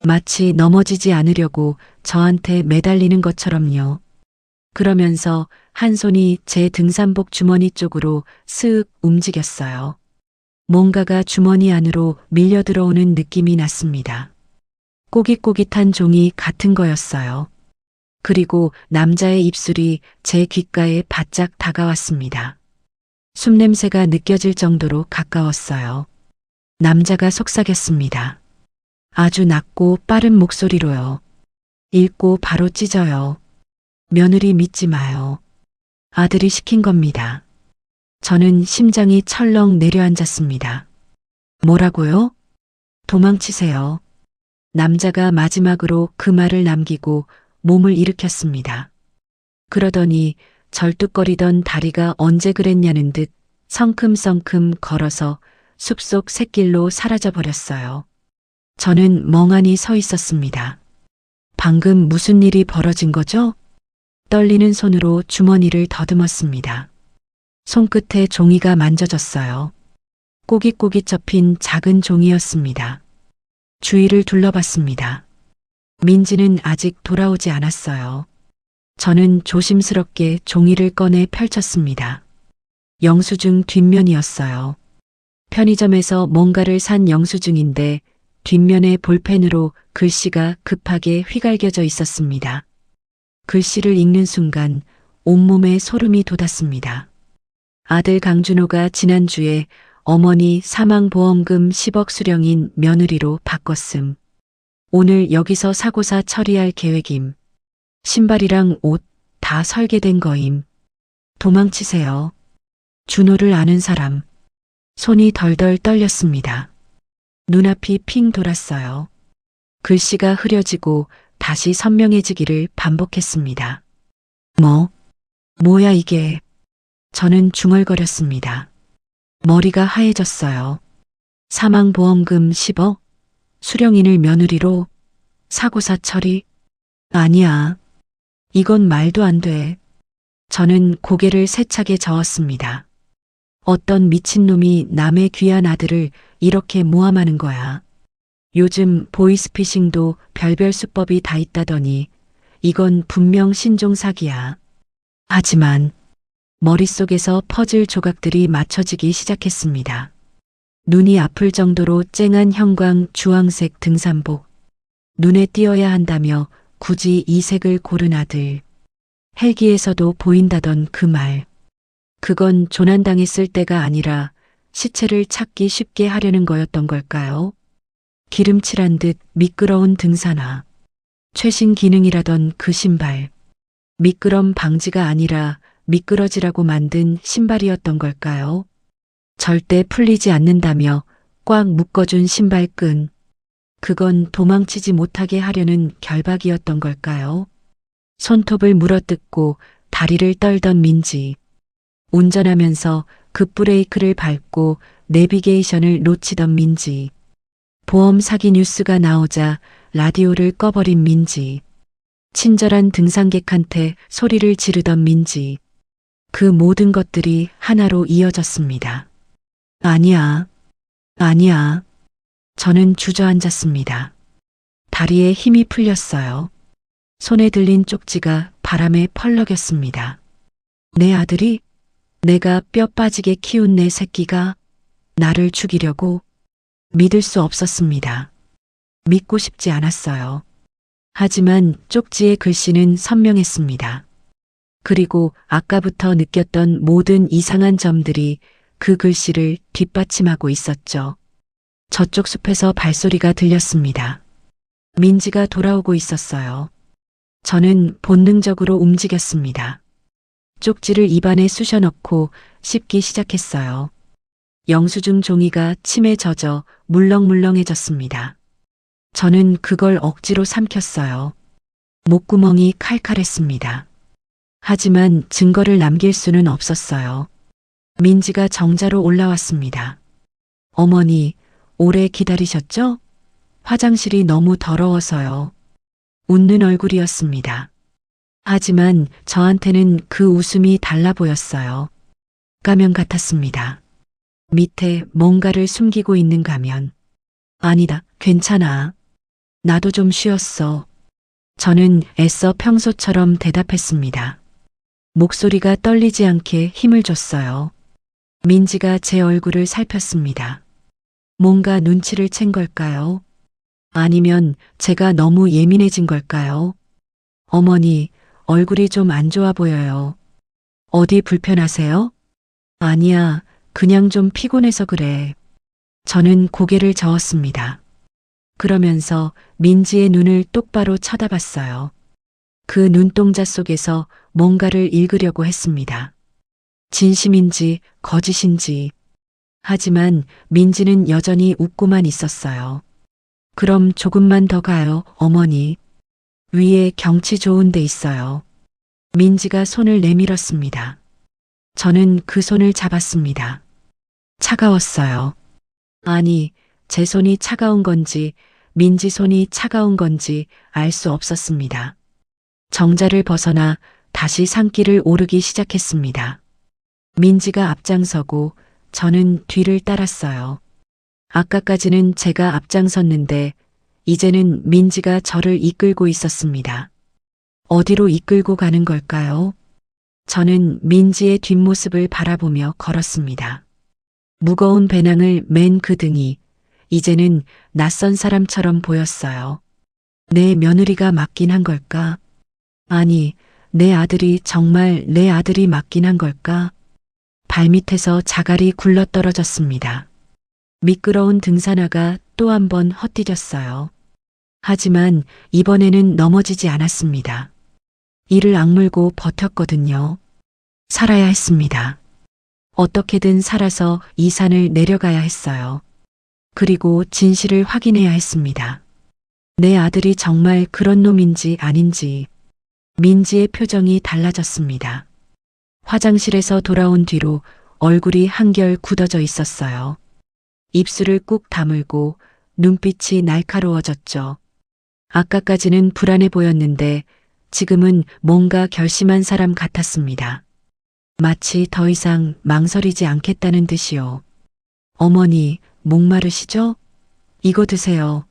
마치 넘어지지 않으려고 저한테 매달리는 것처럼요. 그러면서 한 손이 제 등산복 주머니 쪽으로 쓱 움직였어요. 뭔가가 주머니 안으로 밀려 들어오는 느낌이 났습니다. 꼬깃꼬깃한 종이 같은 거였어요. 그리고 남자의 입술이 제 귓가에 바짝 다가왔습니다. 숨냄새가 느껴질 정도로 가까웠어요. 남자가 속삭였습니다. 아주 낮고 빠른 목소리로요. 읽고 바로 찢어요. 며느리 믿지 마요. 아들이 시킨 겁니다. 저는 심장이 철렁 내려앉았습니다. 뭐라고요? 도망치세요. 남자가 마지막으로 그 말을 남기고 몸을 일으켰습니다. 그러더니 절뚝거리던 다리가 언제 그랬냐는 듯 성큼성큼 걸어서 숲속 샛길로 사라져버렸어요. 저는 멍하니 서 있었습니다. 방금 무슨 일이 벌어진 거죠? 떨리는 손으로 주머니를 더듬었습니다. 손끝에 종이가 만져졌어요. 꼬깃꼬깃 접힌 작은 종이였습니다. 주위를 둘러봤습니다. 민지는 아직 돌아오지 않았어요. 저는 조심스럽게 종이를 꺼내 펼쳤습니다. 영수증 뒷면이었어요. 편의점에서 뭔가를 산 영수증인데 뒷면에 볼펜으로 글씨가 급하게 휘갈겨져 있었습니다. 글씨를 읽는 순간 온몸에 소름이 돋았습니다. 아들 강준호가 지난주에 어머니 사망보험금 10억 수령인 며느리로 바꿨음. 오늘 여기서 사고사 처리할 계획임. 신발이랑 옷 다 설계된 거임. 도망치세요. 준호를 아는 사람. 손이 덜덜 떨렸습니다. 눈앞이 핑 돌았어요. 글씨가 흐려지고 다시 선명해지기를 반복했습니다. 뭐야 이게. 저는 중얼거렸습니다. 머리가 하얘졌어요. 사망보험금 10억? 수령인을 며느리로? 사고사 처리? 아니야. 이건 말도 안 돼. 저는 고개를 세차게 저었습니다. 어떤 미친놈이 남의 귀한 아들을 이렇게 모함하는 거야. 요즘 보이스피싱도 별별 수법이 다 있다더니 이건 분명 신종 사기야. 하지만 머릿속에서 퍼즐 조각들이 맞춰지기 시작했습니다. 눈이 아플 정도로 쨍한 형광 주황색 등산복. 눈에 띄어야 한다며 굳이 이 색을 고른 아들. 헬기에서도 보인다던 그 말. 그건 조난당했을 때가 아니라 시체를 찾기 쉽게 하려는 거였던 걸까요? 기름칠한 듯 미끄러운 등산화. 최신 기능이라던 그 신발. 미끄럼 방지가 아니라 미끄러지라고 만든 신발이었던 걸까요? 절대 풀리지 않는다며 꽉 묶어준 신발끈. 그건 도망치지 못하게 하려는 결박이었던 걸까요? 손톱을 물어뜯고 다리를 떨던 민지. 운전하면서 급브레이크를 밟고 내비게이션을 놓치던 민지. 보험 사기 뉴스가 나오자 라디오를 꺼버린 민지. 친절한 등산객한테 소리를 지르던 민지. 그 모든 것들이 하나로 이어졌습니다. 아니야. 저는 주저앉았습니다. 다리에 힘이 풀렸어요. 손에 들린 쪽지가 바람에 펄럭였습니다. 내 아들이, 내가 뼈 빠지게 키운 내 새끼가 나를 죽이려고. 믿을 수 없었습니다. 믿고 싶지 않았어요. 하지만 쪽지의 글씨는 선명했습니다. 그리고 아까부터 느꼈던 모든 이상한 점들이 그 글씨를 뒷받침하고 있었죠. 저쪽 숲에서 발소리가 들렸습니다. 민지가 돌아오고 있었어요. 저는 본능적으로 움직였습니다. 쪽지를 입안에 쑤셔 넣고 씹기 시작했어요. 영수증 종이가 침에 젖어 물렁물렁해졌습니다. 저는 그걸 억지로 삼켰어요. 목구멍이 칼칼했습니다. 하지만 증거를 남길 수는 없었어요. 민지가 정자로 올라왔습니다. 어머니, 오래 기다리셨죠? 화장실이 너무 더러워서요. 웃는 얼굴이었습니다. 하지만 저한테는 그 웃음이 달라 보였어요. 가면 같았습니다. 밑에 뭔가를 숨기고 있는 가면. 아니다, 괜찮아. 나도 좀 쉬었어. 저는 애써 평소처럼 대답했습니다. 목소리가 떨리지 않게 힘을 줬어요. 민지가 제 얼굴을 살폈습니다. 뭔가 눈치를 챈 걸까요? 아니면 제가 너무 예민해진 걸까요? 어머니, 얼굴이 좀 안 좋아 보여요. 어디 불편하세요? 아니야, 그냥 좀 피곤해서 그래. 저는 고개를 저었습니다. 그러면서 민지의 눈을 똑바로 쳐다봤어요. 그 눈동자 속에서 뭔가를 읽으려고 했습니다. 진심인지 거짓인지. 하지만 민지는 여전히 웃고만 있었어요. 그럼 조금만 더 가요, 어머니. 위에 경치 좋은 데 있어요. 민지가 손을 내밀었습니다. 저는 그 손을 잡았습니다. 차가웠어요. 아니, 제 손이 차가운 건지 민지 손이 차가운 건지 알 수 없었습니다. 정자를 벗어나 다시 산길을 오르기 시작했습니다. 민지가 앞장서고 저는 뒤를 따랐어요. 아까까지는 제가 앞장섰는데 이제는 민지가 저를 이끌고 있었습니다. 어디로 이끌고 가는 걸까요? 저는 민지의 뒷모습을 바라보며 걸었습니다. 무거운 배낭을 맨 그 등이 이제는 낯선 사람처럼 보였어요. 내 며느리가 맞긴 한 걸까? 아니, 내 아들이 정말 내 아들이 맞긴 한 걸까? 발밑에서 자갈이 굴러떨어졌습니다. 미끄러운 등산화가 또 한 번 헛디뎠어요. 하지만 이번에는 넘어지지 않았습니다. 이를 악물고 버텼거든요. 살아야 했습니다. 어떻게든 살아서 이 산을 내려가야 했어요. 그리고 진실을 확인해야 했습니다. 내 아들이 정말 그런 놈인지 아닌지. 민지의 표정이 달라졌습니다. 화장실에서 돌아온 뒤로 얼굴이 한결 굳어져 있었어요. 입술을 꾹 다물고 눈빛이 날카로워졌죠. 아까까지는 불안해 보였는데 지금은 뭔가 결심한 사람 같았습니다. 마치 더 이상 망설이지 않겠다는 듯이요. 어머니, 목마르시죠? 이거 드세요.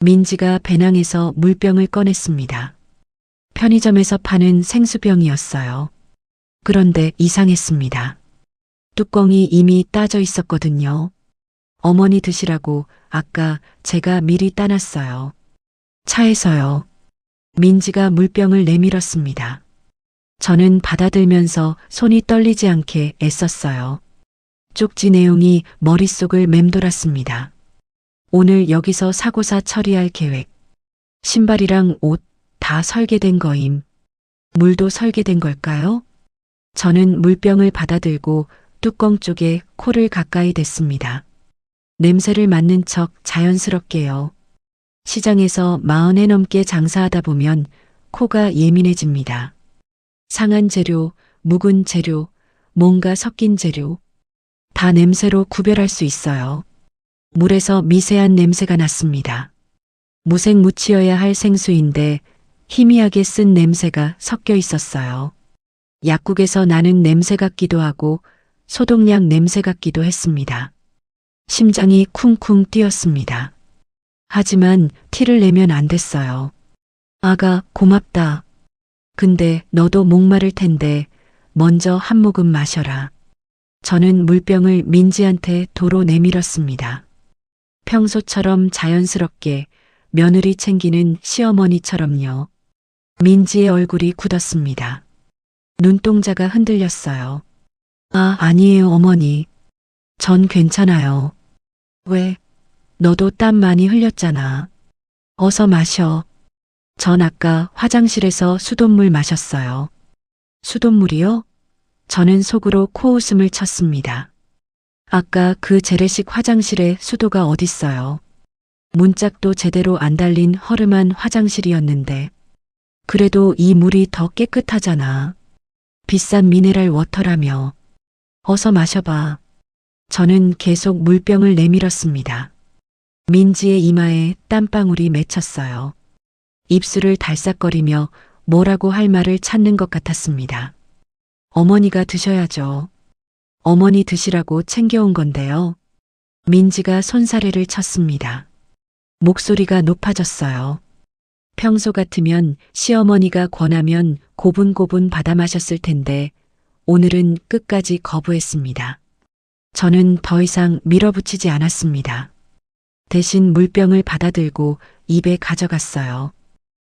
민지가 배낭에서 물병을 꺼냈습니다. 편의점에서 파는 생수병이었어요. 그런데 이상했습니다. 뚜껑이 이미 따져 있었거든요. 어머니 드시라고 아까 제가 미리 따놨어요. 차에서요. 민지가 물병을 내밀었습니다. 저는 받아들면서 손이 떨리지 않게 애썼어요. 쪽지 내용이 머릿속을 맴돌았습니다. 오늘 여기서 사고사 처리할 계획. 신발이랑 옷 다 설계된 거임. 물도 설계된 걸까요? 저는 물병을 받아들고 뚜껑 쪽에 코를 가까이 댔습니다. 냄새를 맡는 척 자연스럽게요. 시장에서 40해 넘게 장사하다 보면 코가 예민해집니다. 상한 재료, 묵은 재료, 뭔가 섞인 재료. 다 냄새로 구별할 수 있어요. 물에서 미세한 냄새가 났습니다. 무색무취여야 할 생수인데 희미하게 쓴 냄새가 섞여 있었어요. 약국에서 나는 냄새 같기도 하고 소독약 냄새 같기도 했습니다. 심장이 쿵쿵 뛰었습니다. 하지만 티를 내면 안 됐어요. 아가, 고맙다. 근데 너도 목마를 텐데 먼저 한 모금 마셔라. 저는 물병을 민지한테 도로 내밀었습니다. 평소처럼 자연스럽게 며느리 챙기는 시어머니처럼요. 민지의 얼굴이 굳었습니다. 눈동자가 흔들렸어요. 아, 아니에요, 어머니. 전 괜찮아요. 왜? 너도 땀 많이 흘렸잖아. 어서 마셔. 전 아까 화장실에서 수돗물 마셨어요. 수돗물이요? 저는 속으로 코웃음을 쳤습니다. 아까 그 재래식 화장실에 수도가 어딨어요. 문짝도 제대로 안 달린 허름한 화장실이었는데. 그래도 이 물이 더 깨끗하잖아. 비싼 미네랄 워터라며. 어서 마셔봐. 저는 계속 물병을 내밀었습니다. 민지의 이마에 땀방울이 맺혔어요. 입술을 달싹거리며 뭐라고 할 말을 찾는 것 같았습니다. 어머니가 드셔야죠. 어머니 드시라고 챙겨온 건데요. 민지가 손사래를 쳤습니다. 목소리가 높아졌어요. 평소 같으면 시어머니가 권하면 고분고분 받아 마셨을 텐데 오늘은 끝까지 거부했습니다. 저는 더 이상 밀어붙이지 않았습니다. 대신 물병을 받아들고 입에 가져갔어요.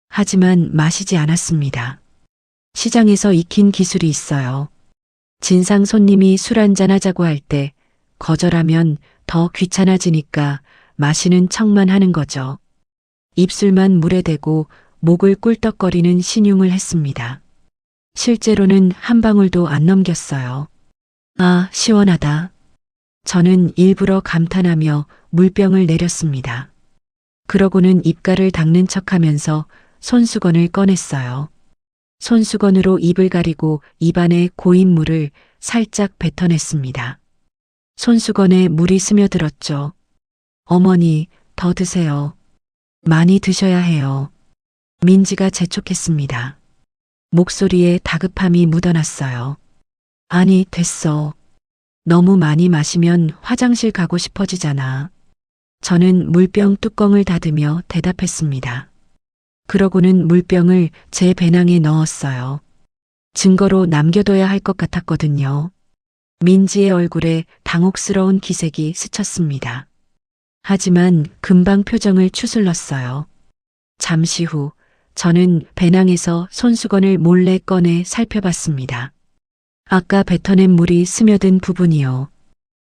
하지만 마시지 않았습니다. 시장에서 익힌 기술이 있어요. 진상 손님이 술 한잔 하자고 할 때 거절하면 더 귀찮아지니까 마시는 척만 하는 거죠. 입술만 물에 대고 목을 꿀떡거리는 신용을 했습니다. 실제로는 한 방울도 안 넘겼어요. 아, 시원하다. 저는 일부러 감탄하며 물병을 내렸습니다. 그러고는 입가를 닦는 척하면서 손수건을 꺼냈어요. 손수건으로 입을 가리고 입안에 고인 물을 살짝 뱉어냈습니다. 손수건에 물이 스며들었죠. 어머니, 더 드세요. 많이 드셔야 해요. 민지가 재촉했습니다. 목소리에 다급함이 묻어났어요. 아니, 됐어. 너무 많이 마시면 화장실 가고 싶어지잖아. 저는 물병 뚜껑을 닫으며 대답했습니다. 그러고는 물병을 제 배낭에 넣었어요. 증거로 남겨둬야 할 것 같았거든요. 민지의 얼굴에 당혹스러운 기색이 스쳤습니다. 하지만 금방 표정을 추슬렀어요. 잠시 후 저는 배낭에서 손수건을 몰래 꺼내 살펴봤습니다. 아까 뱉어낸 물이 스며든 부분이요.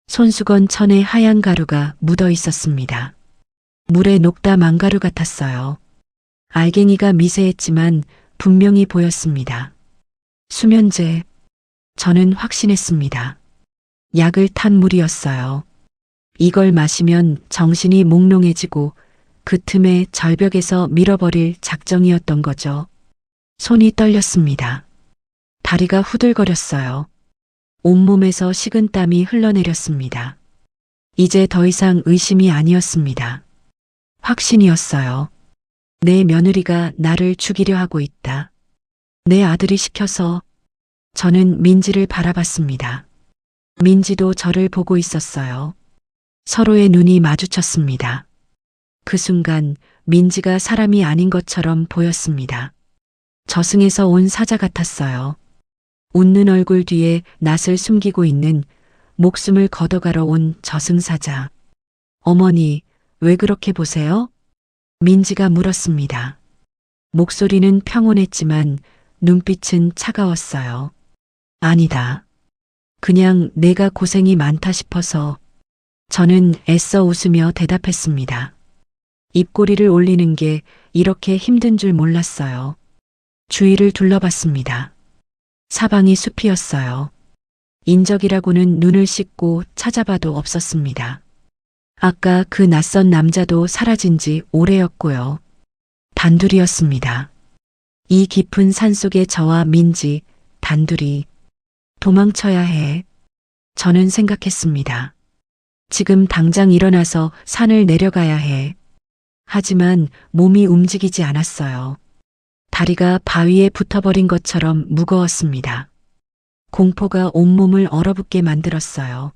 손수건 천에 하얀 가루가 묻어 있었습니다. 물에 녹다 망가루 같았어요. 알갱이가 미세했지만 분명히 보였습니다. 수면제. 저는 확신했습니다. 약을 탄 물이었어요. 이걸 마시면 정신이 몽롱해지고 그 틈에 절벽에서 밀어버릴 작정이었던 거죠. 손이 떨렸습니다. 다리가 후들거렸어요. 온몸에서 식은땀이 흘러내렸습니다. 이제 더 이상 의심이 아니었습니다. 확신이었어요. 내 며느리가 나를 죽이려 하고 있다. 내 아들이 시켜서. 저는 민지를 바라봤습니다. 민지도 저를 보고 있었어요. 서로의 눈이 마주쳤습니다. 그 순간 민지가 사람이 아닌 것처럼 보였습니다. 저승에서 온 사자 같았어요. 웃는 얼굴 뒤에 낯을 숨기고 있는 목숨을 걷어가러 온 저승사자. 어머니, 왜 그렇게 보세요? 민지가 물었습니다. 목소리는 평온했지만 눈빛은 차가웠어요. 아니다. 그냥 내가 고생이 많다 싶어서. 저는 애써 웃으며 대답했습니다. 입꼬리를 올리는 게 이렇게 힘든 줄 몰랐어요. 주위를 둘러봤습니다. 사방이 숲이었어요. 인적이라고는 눈을 씻고 찾아봐도 없었습니다. 아까 그 낯선 남자도 사라진 지 오래였고요. 단둘이었습니다. 이 깊은 산속에 저와 민지, 단둘이. 도망쳐야 해. 저는 생각했습니다. 지금 당장 일어나서 산을 내려가야 해. 하지만 몸이 움직이지 않았어요. 다리가 바위에 붙어버린 것처럼 무거웠습니다. 공포가 온몸을 얼어붙게 만들었어요.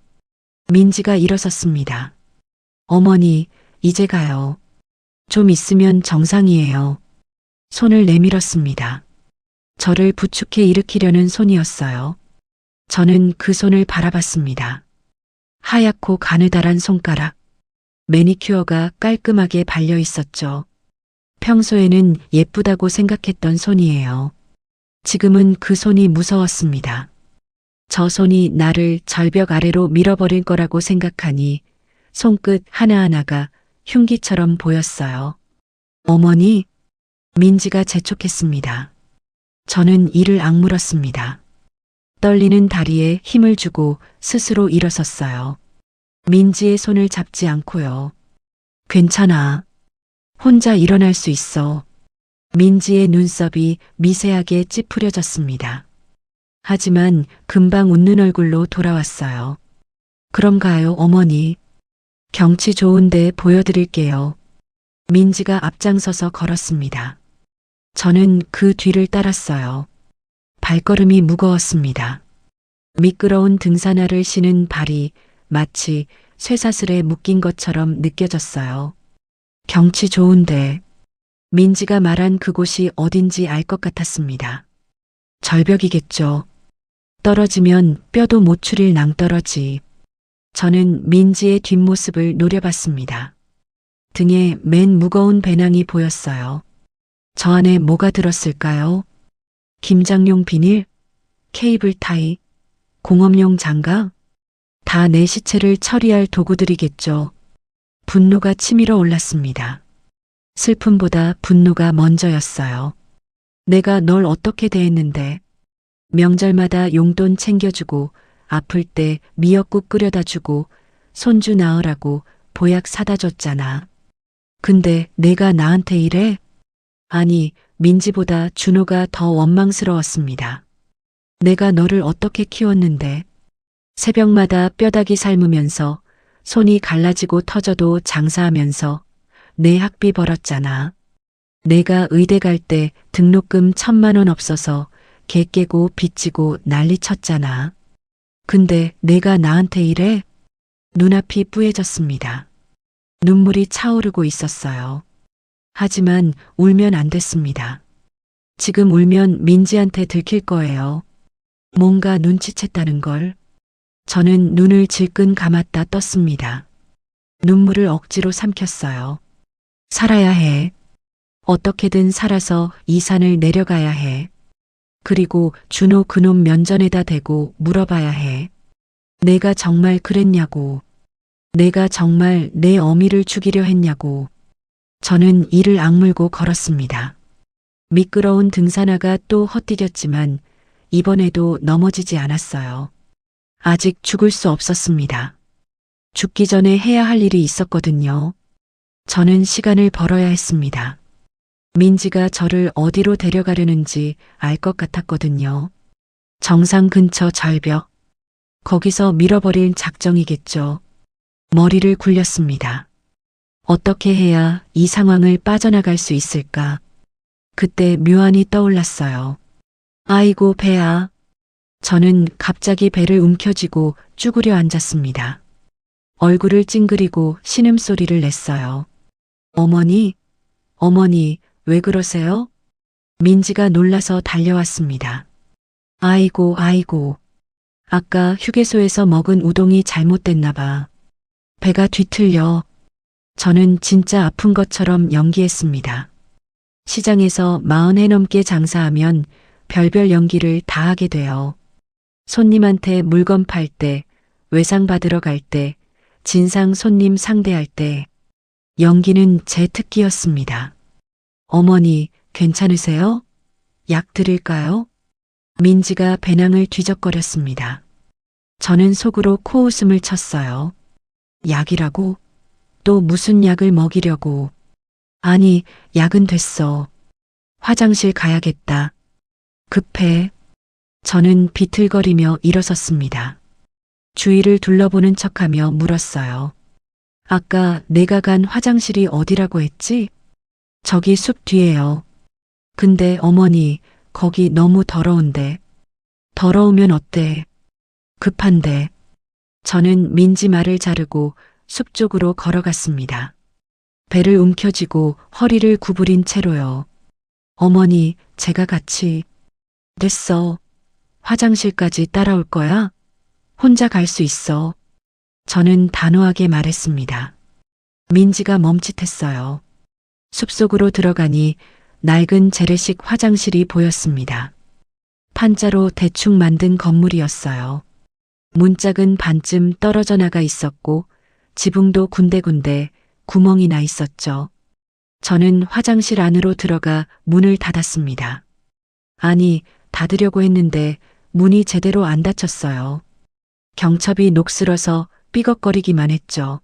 민지가 일어섰습니다. 어머니, 이제 가요. 좀 있으면 정상이에요. 손을 내밀었습니다. 저를 부축해 일으키려는 손이었어요. 저는 그 손을 바라봤습니다. 하얗고 가느다란 손가락. 매니큐어가 깔끔하게 발려 있었죠. 평소에는 예쁘다고 생각했던 손이에요. 지금은 그 손이 무서웠습니다. 저 손이 나를 절벽 아래로 밀어버릴 거라고 생각하니 손끝 하나하나가 흉기처럼 보였어요. 어머니? 민지가 재촉했습니다. 저는 이를 악물었습니다. 떨리는 다리에 힘을 주고 스스로 일어섰어요. 민지의 손을 잡지 않고요. 괜찮아. 혼자 일어날 수 있어. 민지의 눈썹이 미세하게 찌푸려졌습니다. 하지만 금방 웃는 얼굴로 돌아왔어요. 그럼 가요, 어머니. 경치 좋은데 보여드릴게요. 민지가 앞장서서 걸었습니다. 저는 그 뒤를 따랐어요. 발걸음이 무거웠습니다. 미끄러운 등산화를 신은 발이 마치 쇠사슬에 묶인 것처럼 느껴졌어요. 경치 좋은데. 민지가 말한 그곳이 어딘지 알 것 같았습니다. 절벽이겠죠. 떨어지면 뼈도 못 추릴 낭떠러지. 저는 민지의 뒷모습을 노려봤습니다. 등에 맨 무거운 배낭이 보였어요. 저 안에 뭐가 들었을까요? 김장용 비닐? 케이블 타이? 공업용 장갑? 다 내 시체를 처리할 도구들이겠죠. 분노가 치밀어 올랐습니다. 슬픔보다 분노가 먼저였어요. 내가 널 어떻게 대했는데. 명절마다 용돈 챙겨주고 아플 때 미역국 끓여다 주고 손주 낳으라고 보약 사다 줬잖아. 근데 내가 나한테 이래? 아니, 민지보다 준호가 더 원망스러웠습니다. 내가 너를 어떻게 키웠는데. 새벽마다 뼈다귀 삶으면서 손이 갈라지고 터져도 장사하면서 내 학비 벌었잖아. 내가 의대 갈 때 등록금 1,000만 원 없어서 개 깨고 빚지고 난리 쳤잖아. 근데 내가 나한테 이래? 눈앞이 뿌얘졌습니다. 눈물이 차오르고 있었어요. 하지만 울면 안 됐습니다. 지금 울면 민지한테 들킬 거예요. 뭔가 눈치챘다는 걸. 저는 눈을 질끈 감았다 떴습니다. 눈물을 억지로 삼켰어요. 살아야 해. 어떻게든 살아서 이 산을 내려가야 해. 그리고 준호 그놈 면전에다 대고 물어봐야 해. 내가 정말 그랬냐고. 내가 정말 내 어미를 죽이려 했냐고. 저는 이를 악물고 걸었습니다. 미끄러운 등산화가 또 헛디뎠지만 이번에도 넘어지지 않았어요. 아직 죽을 수 없었습니다. 죽기 전에 해야 할 일이 있었거든요. 저는 시간을 벌어야 했습니다. 민지가 저를 어디로 데려가려는지 알 것 같았거든요. 정상 근처 절벽. 거기서 밀어버릴 작정이겠죠. 머리를 굴렸습니다. 어떻게 해야 이 상황을 빠져나갈 수 있을까? 그때 묘안이 떠올랐어요. 아이고 배야. 저는 갑자기 배를 움켜쥐고 쭈그려 앉았습니다. 얼굴을 찡그리고 신음소리를 냈어요. 어머니, 어머니, 왜 그러세요? 민지가 놀라서 달려왔습니다. 아이고, 아이고. 아까 휴게소에서 먹은 우동이 잘못됐나 봐. 배가 뒤틀려. 저는 진짜 아픈 것처럼 연기했습니다. 시장에서 40해 넘게 장사하면 별별 연기를 다 하게 돼요. 손님한테 물건 팔 때, 외상 받으러 갈 때, 진상 손님 상대할 때, 연기는 제 특기였습니다. 어머니, 괜찮으세요? 약 드릴까요? 민지가 배낭을 뒤적거렸습니다. 저는 속으로 코웃음을 쳤어요. 약이라고? 또 무슨 약을 먹이려고? 아니, 약은 됐어. 화장실 가야겠다. 급해. 저는 비틀거리며 일어섰습니다. 주위를 둘러보는 척하며 물었어요. 아까 내가 간 화장실이 어디라고 했지? 저기 숲 뒤에요. 근데 어머니, 거기 너무 더러운데. 더러우면 어때? 급한데. 저는 민지 말을 자르고 숲 쪽으로 걸어갔습니다. 배를 움켜쥐고 허리를 구부린 채로요. 어머니, 제가 같이. 됐어. 화장실까지 따라올 거야? 혼자 갈 수 있어. 저는 단호하게 말했습니다. 민지가 멈칫했어요. 숲속으로 들어가니 낡은 재래식 화장실이 보였습니다. 판자로 대충 만든 건물이었어요. 문짝은 반쯤 떨어져 나가 있었고 지붕도 군데군데 구멍이 나 있었죠. 저는 화장실 안으로 들어가 문을 닫았습니다. 아니, 닫으려고 했는데 문이 제대로 안 닫혔어요. 경첩이 녹슬어서 삐걱거리기만 했죠.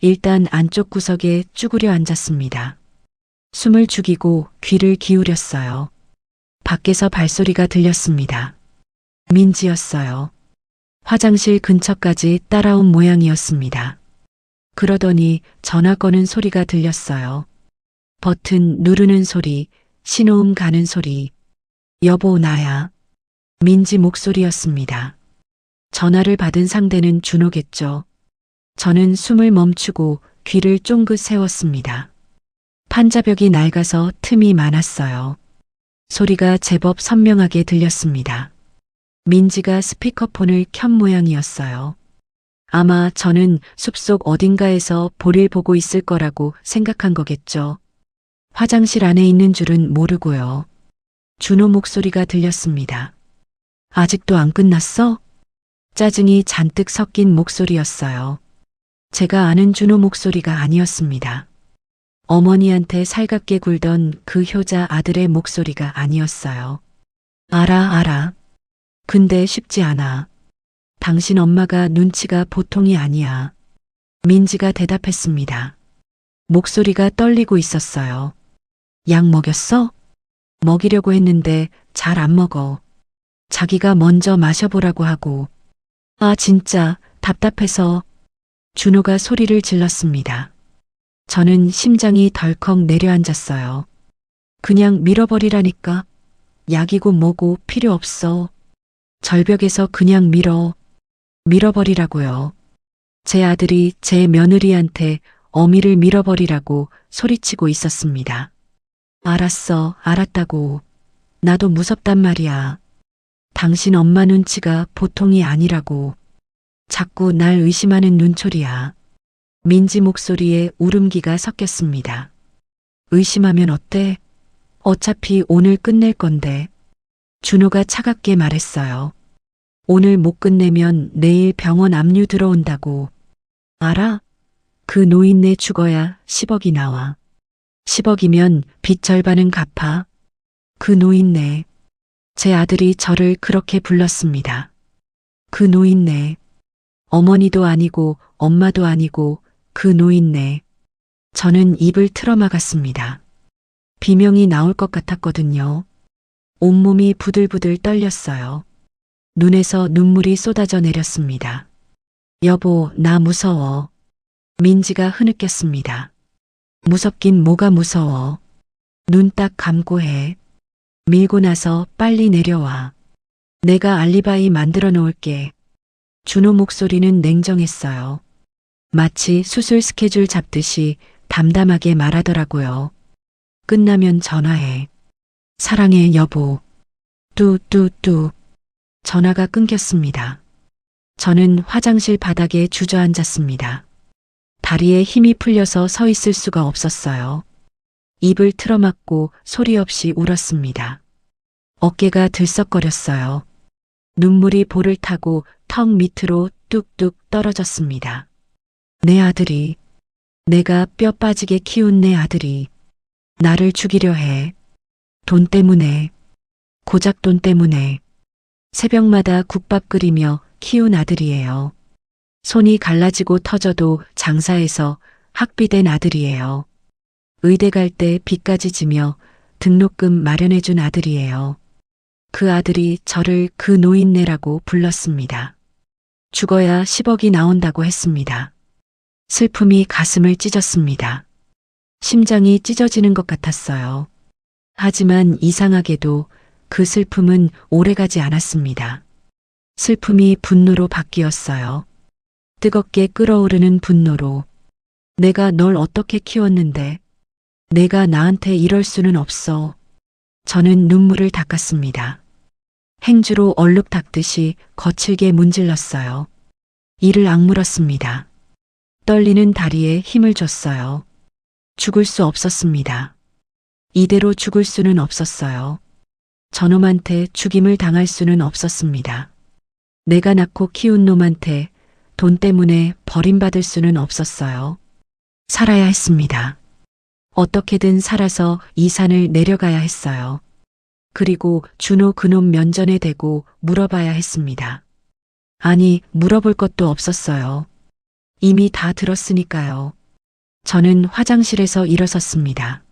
일단 안쪽 구석에 쭈그려 앉았습니다. 숨을 죽이고 귀를 기울였어요. 밖에서 발소리가 들렸습니다. 민지였어요. 화장실 근처까지 따라온 모양이었습니다. 그러더니 전화 거는 소리가 들렸어요. 버튼 누르는 소리, 신호음 가는 소리. 여보, 나야. 민지 목소리였습니다. 전화를 받은 상대는 준호겠죠. 저는 숨을 멈추고 귀를 쫑긋 세웠습니다. 판자벽이 낡아서 틈이 많았어요. 소리가 제법 선명하게 들렸습니다. 민지가 스피커폰을 켠 모양이었어요. 아마 저는 숲속 어딘가에서 볼일 보고 있을 거라고 생각한 거겠죠. 화장실 안에 있는 줄은 모르고요. 준호 목소리가 들렸습니다. 아직도 안 끝났어? 짜증이 잔뜩 섞인 목소리였어요. 제가 아는 준호 목소리가 아니었습니다. 어머니한테 살갑게 굴던 그 효자 아들의 목소리가 아니었어요. 알아. 근데 쉽지 않아. 당신 엄마가 눈치가 보통이 아니야. 민지가 대답했습니다. 목소리가 떨리고 있었어요. 약 먹였어? 먹이려고 했는데 잘 안 먹어. 자기가 먼저 마셔보라고 하고. 아, 진짜 답답해서. 준호가 소리를 질렀습니다. 저는 심장이 덜컥 내려앉았어요. 그냥 밀어버리라니까. 약이고 뭐고 필요 없어. 절벽에서 그냥 밀어. 밀어버리라고요. 제 아들이 제 며느리한테 어미를 밀어버리라고 소리치고 있었습니다. 알았어, 알았다고. 나도 무섭단 말이야. 당신 엄마 눈치가 보통이 아니라고. 자꾸 날 의심하는 눈초리야. 민지 목소리에 울음기가 섞였습니다. 의심하면 어때? 어차피 오늘 끝낼 건데. 준호가 차갑게 말했어요. 오늘 못 끝내면 내일 병원 압류 들어온다고. 알아? 그 노인네 죽어야 10억이 나와. 10억이면 빚 절반은 갚아. 그 노인네. 제 아들이 저를 그렇게 불렀습니다. 그 노인네. 어머니도 아니고 엄마도 아니고 그 노인네. 저는 입을 틀어막았습니다. 비명이 나올 것 같았거든요. 온몸이 부들부들 떨렸어요. 눈에서 눈물이 쏟아져 내렸습니다. 여보, 나 무서워. 민지가 흐느꼈습니다. 무섭긴 뭐가 무서워. 눈 딱 감고 해. 밀고 나서 빨리 내려와. 내가 알리바이 만들어 놓을게. 준호 목소리는 냉정했어요. 마치 수술 스케줄 잡듯이 담담하게 말하더라고요. 끝나면 전화해. 사랑해, 여보. 뚜뚜뚜. 전화가 끊겼습니다. 저는 화장실 바닥에 주저앉았습니다. 다리에 힘이 풀려서 서 있을 수가 없었어요. 입을 틀어막고 소리 없이 울었습니다. 어깨가 들썩거렸어요. 눈물이 볼을 타고 턱 밑으로 뚝뚝 떨어졌습니다. 내 아들이, 내가 뼈 빠지게 키운 내 아들이 나를 죽이려 해. 돈 때문에, 고작 돈 때문에. 새벽마다 국밥 끓이며 키운 아들이에요. 손이 갈라지고 터져도 장사해서 학비된 아들이에요. 의대 갈 때 빚까지 지며 등록금 마련해준 아들이에요. 그 아들이 저를 그 노인네라고 불렀습니다. 죽어야 10억이 나온다고 했습니다. 슬픔이 가슴을 찢었습니다. 심장이 찢어지는 것 같았어요. 하지만 이상하게도 그 슬픔은 오래가지 않았습니다. 슬픔이 분노로 바뀌었어요. 뜨겁게 끓어오르는 분노로. 내가 널 어떻게 키웠는데? 내가 나한테 이럴 수는 없어. 저는 눈물을 닦았습니다. 행주로 얼룩 닦듯이 거칠게 문질렀어요. 이를 악물었습니다. 떨리는 다리에 힘을 줬어요. 죽을 수 없었습니다. 이대로 죽을 수는 없었어요. 저놈한테 죽임을 당할 수는 없었습니다. 내가 낳고 키운 놈한테 돈 때문에 버림받을 수는 없었어요. 살아야 했습니다. 어떻게든 살아서 이 산을 내려가야 했어요. 그리고 준호 그놈 면전에 대고 물어봐야 했습니다. 아니, 물어볼 것도 없었어요. 이미 다 들었으니까요. 저는 화장실에서 일어섰습니다.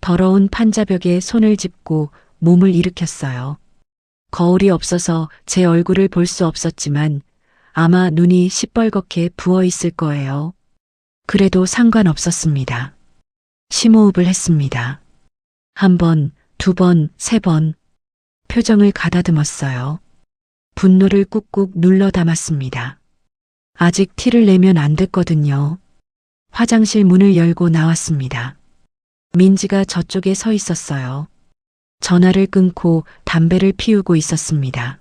더러운 판자벽에 손을 짚고 몸을 일으켰어요. 거울이 없어서 제 얼굴을 볼 수 없었지만 아마 눈이 시뻘겋게 부어 있을 거예요. 그래도 상관없었습니다. 심호흡을 했습니다. 한 번, 두 번, 세 번. 표정을 가다듬었어요. 분노를 꾹꾹 눌러 담았습니다. 아직 티를 내면 안 됐거든요. 화장실 문을 열고 나왔습니다. 민지가 저쪽에 서 있었어요. 전화를 끊고 담배를 피우고 있었습니다.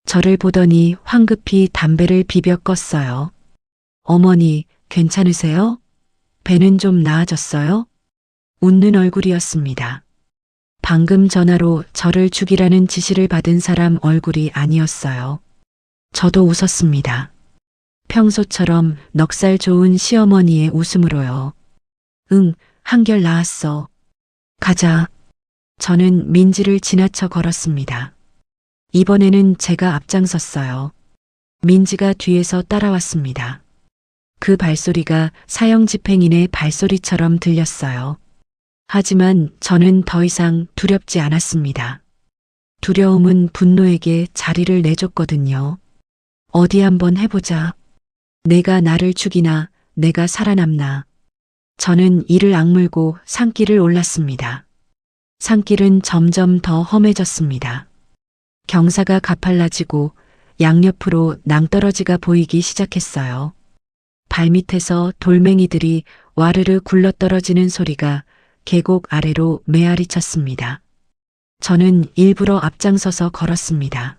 저를 보더니 황급히 담배를 비벼 껐어요. 어머니, 괜찮으세요? 배는 좀 나아졌어요? 웃는 얼굴이었습니다. 방금 전화로 저를 죽이라는 지시를 받은 사람 얼굴이 아니었어요. 저도 웃었습니다. 평소처럼 넉살 좋은 시어머니의 웃음으로요. 응, 한결 나았어. 가자. 저는 민지를 지나쳐 걸었습니다. 이번에는 제가 앞장섰어요. 민지가 뒤에서 따라왔습니다. 그 발소리가 사형 집행인의 발소리처럼 들렸어요. 하지만 저는 더 이상 두렵지 않았습니다. 두려움은 분노에게 자리를 내줬거든요. 어디 한번 해보자. 내가 나를 죽이나 내가 살아남나. 저는 이를 악물고 산길을 올랐습니다. 산길은 점점 더 험해졌습니다. 경사가 가팔라지고 양옆으로 낭떠러지가 보이기 시작했어요. 발밑에서 돌멩이들이 와르르 굴러떨어지는 소리가 계곡 아래로 메아리 쳤습니다. 저는 일부러 앞장서서 걸었습니다.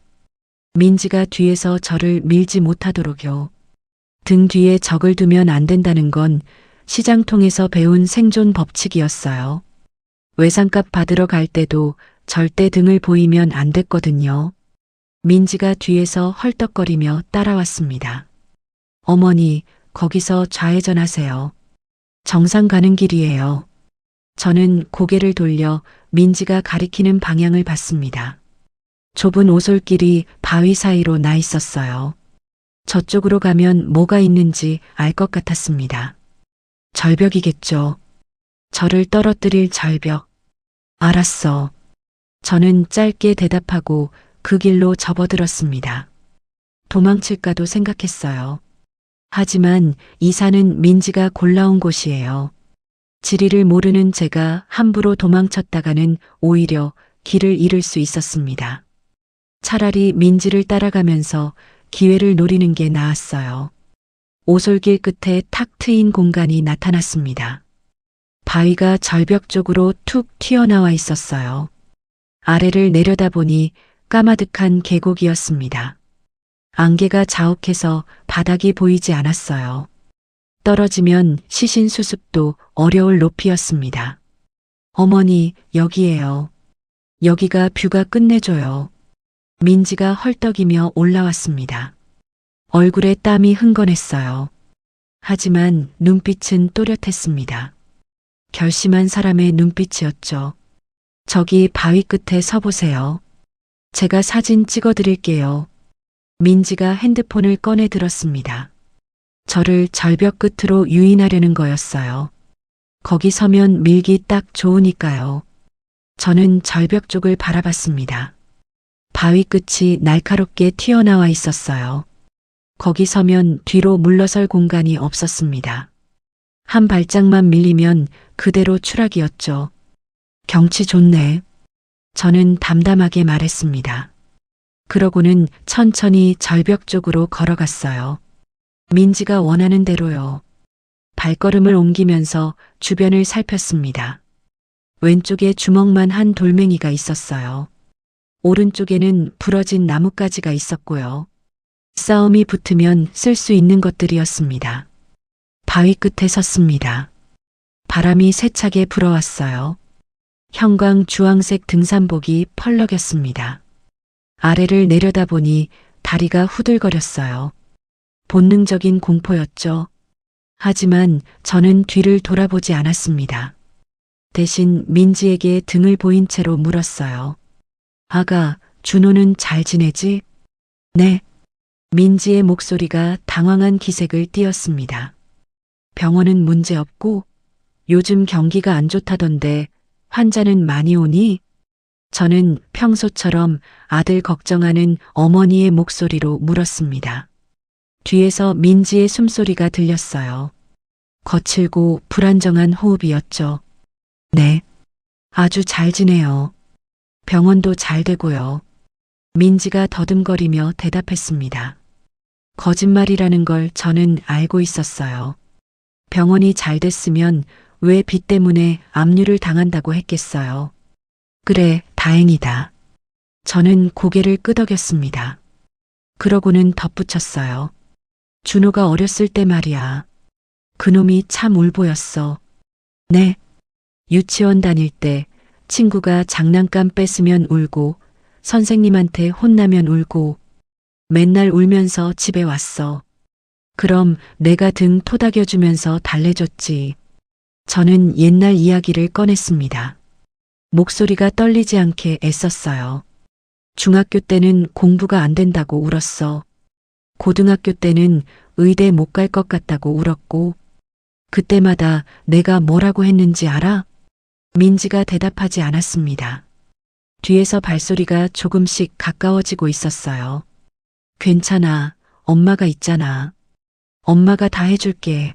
민지가 뒤에서 저를 밀지 못하도록요. 등 뒤에 적을 두면 안 된다는 건 시장통에서 배운 생존 법칙이었어요. 외상값 받으러 갈 때도 절대 등을 보이면 안 됐거든요. 민지가 뒤에서 헐떡거리며 따라왔습니다. 어머니, 거기서 좌회전하세요. 정상 가는 길이에요. 저는 고개를 돌려 민지가 가리키는 방향을 봤습니다. 좁은 오솔길이 바위 사이로 나 있었어요. 저쪽으로 가면 뭐가 있는지 알 것 같았습니다. 절벽이겠죠. 저를 떨어뜨릴 절벽. 알았어. 저는 짧게 대답하고 그 길로 접어들었습니다. 도망칠까도 생각했어요. 하지만 이 산은 민지가 골라온 곳이에요. 지리를 모르는 제가 함부로 도망쳤다가는 오히려 길을 잃을 수 있었습니다. 차라리 민지를 따라가면서 기회를 노리는 게 나았어요. 오솔길 끝에 탁 트인 공간이 나타났습니다. 바위가 절벽 쪽으로 툭 튀어나와 있었어요. 아래를 내려다보니 까마득한 계곡이었습니다. 안개가 자욱해서 바닥이 보이지 않았어요. 떨어지면 시신 수습도 어려울 높이였습니다. 어머니, 여기에요. 여기가 뷰가 끝내줘요. 민지가 헐떡이며 올라왔습니다. 얼굴에 땀이 흥건했어요. 하지만 눈빛은 또렷했습니다. 결심한 사람의 눈빛이었죠. 저기 바위 끝에 서보세요. 제가 사진 찍어드릴게요. 민지가 핸드폰을 꺼내 들었습니다. 저를 절벽 끝으로 유인하려는 거였어요. 거기 서면 밀기 딱 좋으니까요. 저는 절벽 쪽을 바라봤습니다. 바위 끝이 날카롭게 튀어나와 있었어요. 거기 서면 뒤로 물러설 공간이 없었습니다. 한 발짝만 밀리면 그대로 추락이었죠. 경치 좋네. 저는 담담하게 말했습니다. 그러고는 천천히 절벽 쪽으로 걸어갔어요. 민지가 원하는 대로요. 발걸음을 옮기면서 주변을 살폈습니다. 왼쪽에 주먹만 한 돌멩이가 있었어요. 오른쪽에는 부러진 나뭇가지가 있었고요. 싸움이 붙으면 쓸 수 있는 것들이었습니다. 바위 끝에 섰습니다. 바람이 세차게 불어왔어요. 형광 주황색 등산복이 펄럭였습니다. 아래를 내려다보니 다리가 후들거렸어요. 본능적인 공포였죠. 하지만 저는 뒤를 돌아보지 않았습니다. 대신 민지에게 등을 보인 채로 물었어요. 아가, 준호는 잘 지내지? 네. 민지의 목소리가 당황한 기색을 띠었습니다. 병원은 문제없고 요즘 경기가 안 좋다던데 환자는 많이 오니? 저는 평소처럼 아들 걱정하는 어머니의 목소리로 물었습니다. 뒤에서 민지의 숨소리가 들렸어요. 거칠고 불안정한 호흡이었죠. 네. 아주 잘 지내요. 병원도 잘 되고요. 민지가 더듬거리며 대답했습니다. 거짓말이라는 걸 저는 알고 있었어요. 병원이 잘 됐으면 왜 빚 때문에 압류를 당한다고 했겠어요. 그래, 다행이다. 저는 고개를 끄덕였습니다. 그러고는 덧붙였어요. 준호가 어렸을 때 말이야. 그놈이 참 울보였어. 네. 유치원 다닐 때 친구가 장난감 뺏으면 울고 선생님한테 혼나면 울고 맨날 울면서 집에 왔어. 그럼 내가 등 토닥여주면서 달래줬지. 저는 옛날 이야기를 꺼냈습니다. 목소리가 떨리지 않게 애썼어요. 중학교 때는 공부가 안 된다고 울었어. 고등학교 때는 의대 못 갈 것 같다고 울었고 그때마다 내가 뭐라고 했는지 알아? 민지가 대답하지 않았습니다. 뒤에서 발소리가 조금씩 가까워지고 있었어요. 괜찮아. 엄마가 있잖아. 엄마가 다 해줄게.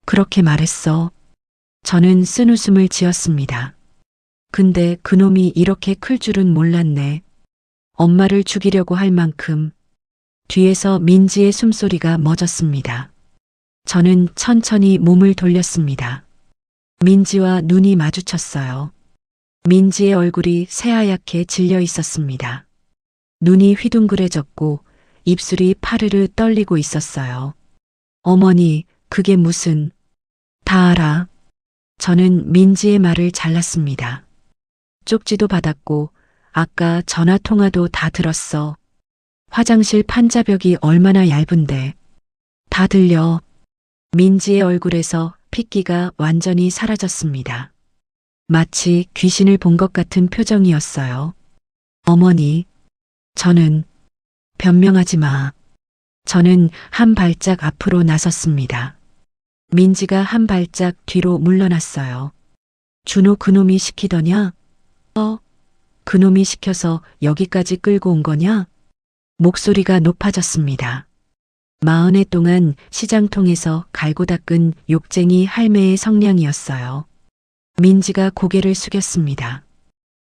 그렇게 말했어. 저는 쓴웃음을 지었습니다. 근데 그놈이 이렇게 클 줄은 몰랐네. 엄마를 죽이려고 할 만큼 뒤에서 민지의 숨소리가 멎었습니다. 저는 천천히 몸을 돌렸습니다. 민지와 눈이 마주쳤어요. 민지의 얼굴이 새하얗게 질려 있었습니다. 눈이 휘둥그레졌고 입술이 파르르 떨리고 있었어요. 어머니, 그게 무슨... 다 알아. 저는 민지의 말을 잘랐습니다. 쪽지도 받았고 아까 전화 통화도 다 들었어. 화장실 판자벽이 얼마나 얇은데. 다 들려. 민지의 얼굴에서 핏기가 완전히 사라졌습니다. 마치 귀신을 본 것 같은 표정이었어요. 어머니, 저는... 변명하지 마. 저는 한 발짝 앞으로 나섰습니다. 민지가 한 발짝 뒤로 물러났어요. 준호 그놈이 시키더냐? 그놈이 시켜서 여기까지 끌고 온 거냐? 목소리가 높아졌습니다. 40해 동안 시장통에서 갈고 닦은 욕쟁이 할매의 성량이었어요. 민지가 고개를 숙였습니다.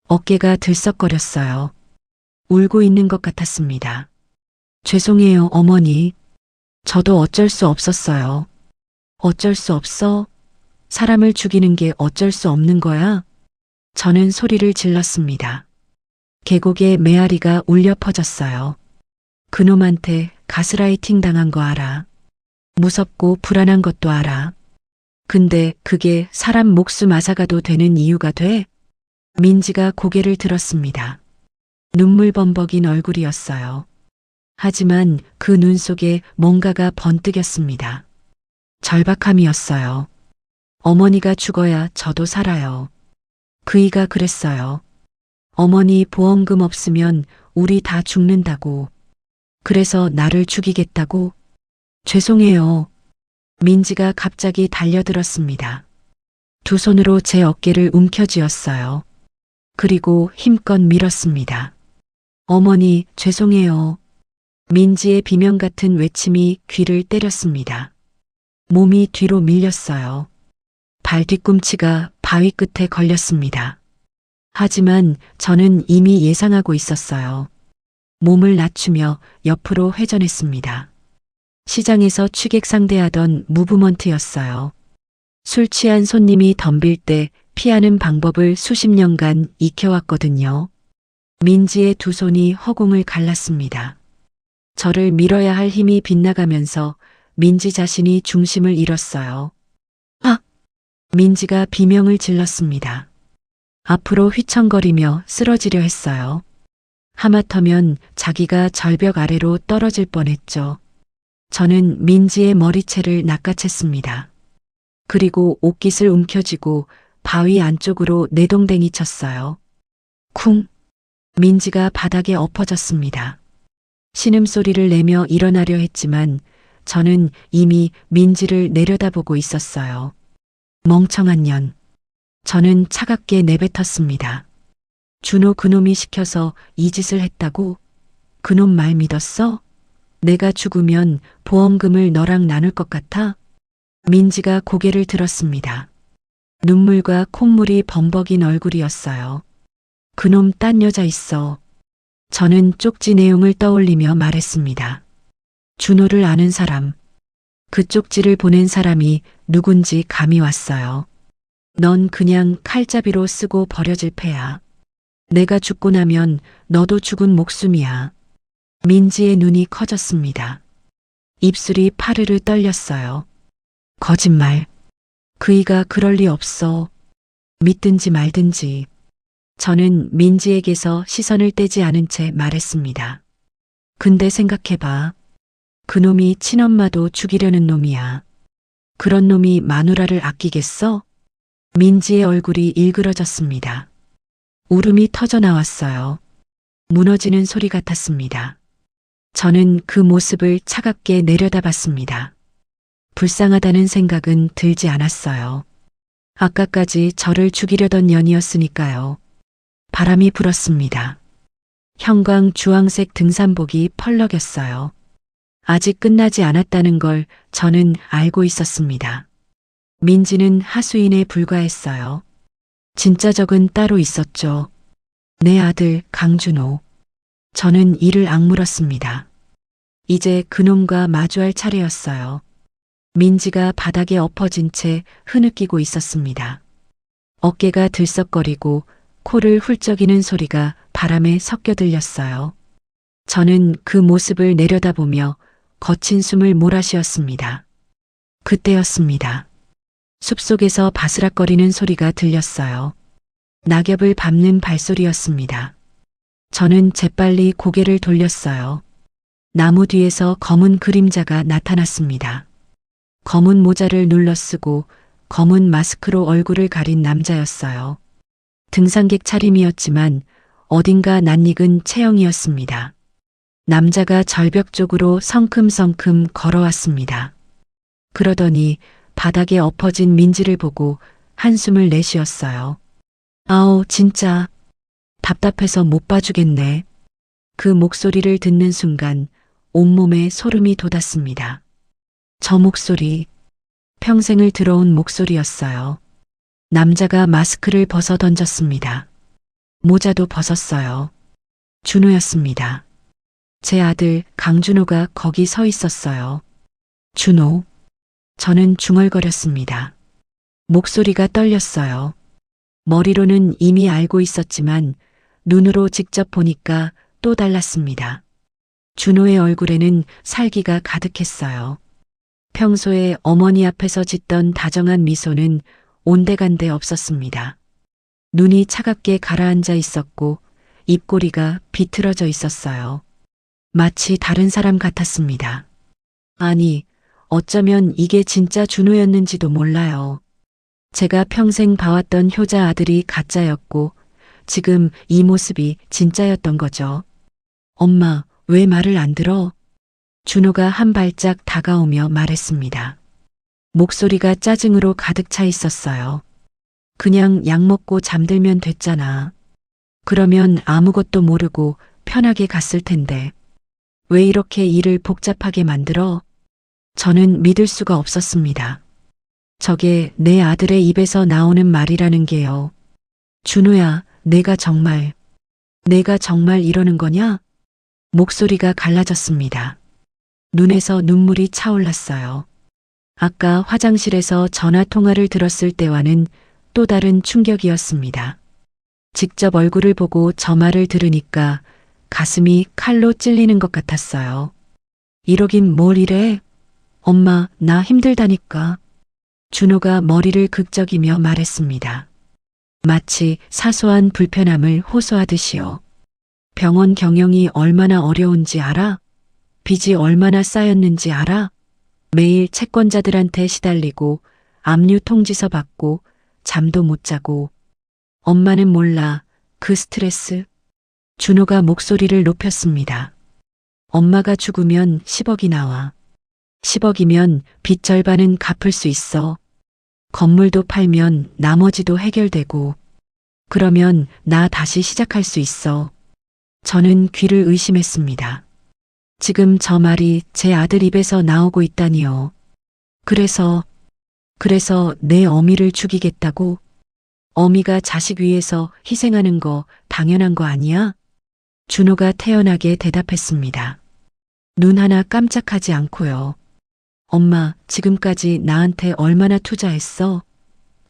어깨가 들썩거렸어요. 울고 있는 것 같았습니다. 죄송해요, 어머니. 저도 어쩔 수 없었어요. 어쩔 수 없어? 사람을 죽이는 게 어쩔 수 없는 거야? 저는 소리를 질렀습니다. 계곡에 메아리가 울려 퍼졌어요. 그놈한테 가스라이팅 당한 거 알아. 무섭고 불안한 것도 알아. 근데 그게 사람 목숨 앗아가도 되는 이유가 돼? 민지가 고개를 들었습니다. 눈물 범벅인 얼굴이었어요. 하지만 그 눈 속에 뭔가가 번뜩였습니다. 절박함이었어요. 어머니가 죽어야 저도 살아요. 그이가 그랬어요. 어머니 보험금 없으면 우리 다 죽는다고. 그래서 나를 죽이겠다고? 죄송해요. 민지가 갑자기 달려들었습니다. 두 손으로 제 어깨를 움켜쥐었어요. 그리고 힘껏 밀었습니다. 어머니, 죄송해요. 민지의 비명 같은 외침이 귀를 때렸습니다. 몸이 뒤로 밀렸어요. 발 뒤꿈치가 바위 끝에 걸렸습니다. 하지만 저는 이미 예상하고 있었어요. 몸을 낮추며 옆으로 회전했습니다. 시장에서 취객 상대하던 무브먼트였어요. 술 취한 손님이 덤빌 때 피하는 방법을 수십 년간 익혀왔거든요. 민지의 두 손이 허공을 갈랐습니다. 저를 밀어야 할 힘이 빗나가면서 민지 자신이 중심을 잃었어요. 민지가 비명을 질렀습니다. 앞으로 휘청거리며 쓰러지려 했어요. 하마터면 자기가 절벽 아래로 떨어질 뻔했죠. 저는 민지의 머리채를 낚아챘습니다. 그리고 옷깃을 움켜쥐고 바위 안쪽으로 내동댕이 쳤어요. 쿵! 민지가 바닥에 엎어졌습니다. 신음소리를 내며 일어나려 했지만 저는 이미 민지를 내려다보고 있었어요. 멍청한 년. 저는 차갑게 내뱉었습니다. 준호 그놈이 시켜서 이 짓을 했다고? 그놈 말 믿었어? 내가 죽으면 보험금을 너랑 나눌 것 같아? 민지가 고개를 들었습니다. 눈물과 콧물이 범벅인 얼굴이었어요. 그놈 딴 여자 있어. 저는 쪽지 내용을 떠올리며 말했습니다. 준호를 아는 사람. 그 쪽지를 보낸 사람이 누군지 감이 왔어요. 넌 그냥 칼잡이로 쓰고 버려질 패야. 내가 죽고 나면 너도 죽은 목숨이야. 민지의 눈이 커졌습니다. 입술이 파르르 떨렸어요. 거짓말. 그이가 그럴 리 없어. 믿든지 말든지. 저는 민지에게서 시선을 떼지 않은 채 말했습니다. 근데 생각해봐. 그놈이 친엄마도 죽이려는 놈이야. 그런 놈이 마누라를 아끼겠어? 민지의 얼굴이 일그러졌습니다. 울음이 터져 나왔어요. 무너지는 소리 같았습니다. 저는 그 모습을 차갑게 내려다봤습니다. 불쌍하다는 생각은 들지 않았어요. 아까까지 저를 죽이려던 년이었으니까요. 바람이 불었습니다. 형광 주황색 등산복이 펄럭였어요. 아직 끝나지 않았다는 걸 저는 알고 있었습니다. 민지는 하수인에 불과했어요. 진짜 적은 따로 있었죠. 내 아들 강준호. 저는 이를 악물었습니다. 이제 그놈과 마주할 차례였어요. 민지가 바닥에 엎어진 채 흐느끼고 있었습니다. 어깨가 들썩거리고 코를 훌쩍이는 소리가 바람에 섞여 들렸어요. 저는 그 모습을 내려다보며 거친 숨을 몰아쉬었습니다. 그때였습니다. 숲속에서 바스락거리는 소리가 들렸어요. 낙엽을 밟는 발소리였습니다. 저는 재빨리 고개를 돌렸어요. 나무 뒤에서 검은 그림자가 나타났습니다. 검은 모자를 눌러쓰고 검은 마스크로 얼굴을 가린 남자였어요. 등산객 차림이었지만 어딘가 낯익은 체형이었습니다. 남자가 절벽 쪽으로 성큼성큼 걸어왔습니다. 그러더니 바닥에 엎어진 민지를 보고 한숨을 내쉬었어요. 아우, 진짜 답답해서 못 봐주겠네. 그 목소리를 듣는 순간 온몸에 소름이 돋았습니다. 저 목소리, 평생을 들어온 목소리였어요. 남자가 마스크를 벗어 던졌습니다. 모자도 벗었어요. 준호였습니다. 제 아들 강준호가 거기 서 있었어요. 준호. 저는 중얼거렸습니다. 목소리가 떨렸어요. 머리로는 이미 알고 있었지만 눈으로 직접 보니까 또 달랐습니다. 준호의 얼굴에는 살기가 가득했어요. 평소에 어머니 앞에서 짓던 다정한 미소는 온데간데 없었습니다. 눈이 차갑게 가라앉아 있었고 입꼬리가 비틀어져 있었어요. 마치 다른 사람 같았습니다. 아니, 어쩌면 이게 진짜 준호였는지도 몰라요. 제가 평생 봐왔던 효자 아들이 가짜였고 지금 이 모습이 진짜였던 거죠. 엄마, 왜 말을 안 들어? 준호가 한 발짝 다가오며 말했습니다. 목소리가 짜증으로 가득 차 있었어요. 그냥 약 먹고 잠들면 됐잖아. 그러면 아무것도 모르고 편하게 갔을 텐데. 왜 이렇게 일을 복잡하게 만들어? 저는 믿을 수가 없었습니다. 저게 내 아들의 입에서 나오는 말이라는 게요. 준호야, 내가 정말 이러는 거냐? 목소리가 갈라졌습니다. 눈에서 눈물이 차올랐어요. 아까 화장실에서 전화 통화를 들었을 때와는 또 다른 충격이었습니다. 직접 얼굴을 보고 저 말을 들으니까 가슴이 칼로 찔리는 것 같았어요. 이러긴 뭘 이래? 엄마, 나 힘들다니까. 준호가 머리를 극적이며 말했습니다. 마치 사소한 불편함을 호소하듯이요. 병원 경영이 얼마나 어려운지 알아? 빚이 얼마나 쌓였는지 알아? 매일 채권자들한테 시달리고 압류 통지서 받고 잠도 못 자고. 엄마는 몰라, 그 스트레스. 준호가 목소리를 높였습니다. 엄마가 죽으면 10억이 나와. 10억이면 빚 절반은 갚을 수 있어. 건물도 팔면 나머지도 해결되고. 그러면 나 다시 시작할 수 있어. 저는 귀를 의심했습니다. 지금 저 말이 제 아들 입에서 나오고 있다니요. 그래서 내 어미를 죽이겠다고? 어미가 자식 위해서 희생하는 거 당연한 거 아니야? 준호가 태연하게 대답했습니다. 눈 하나 깜짝하지 않고요. 엄마, 지금까지 나한테 얼마나 투자했어?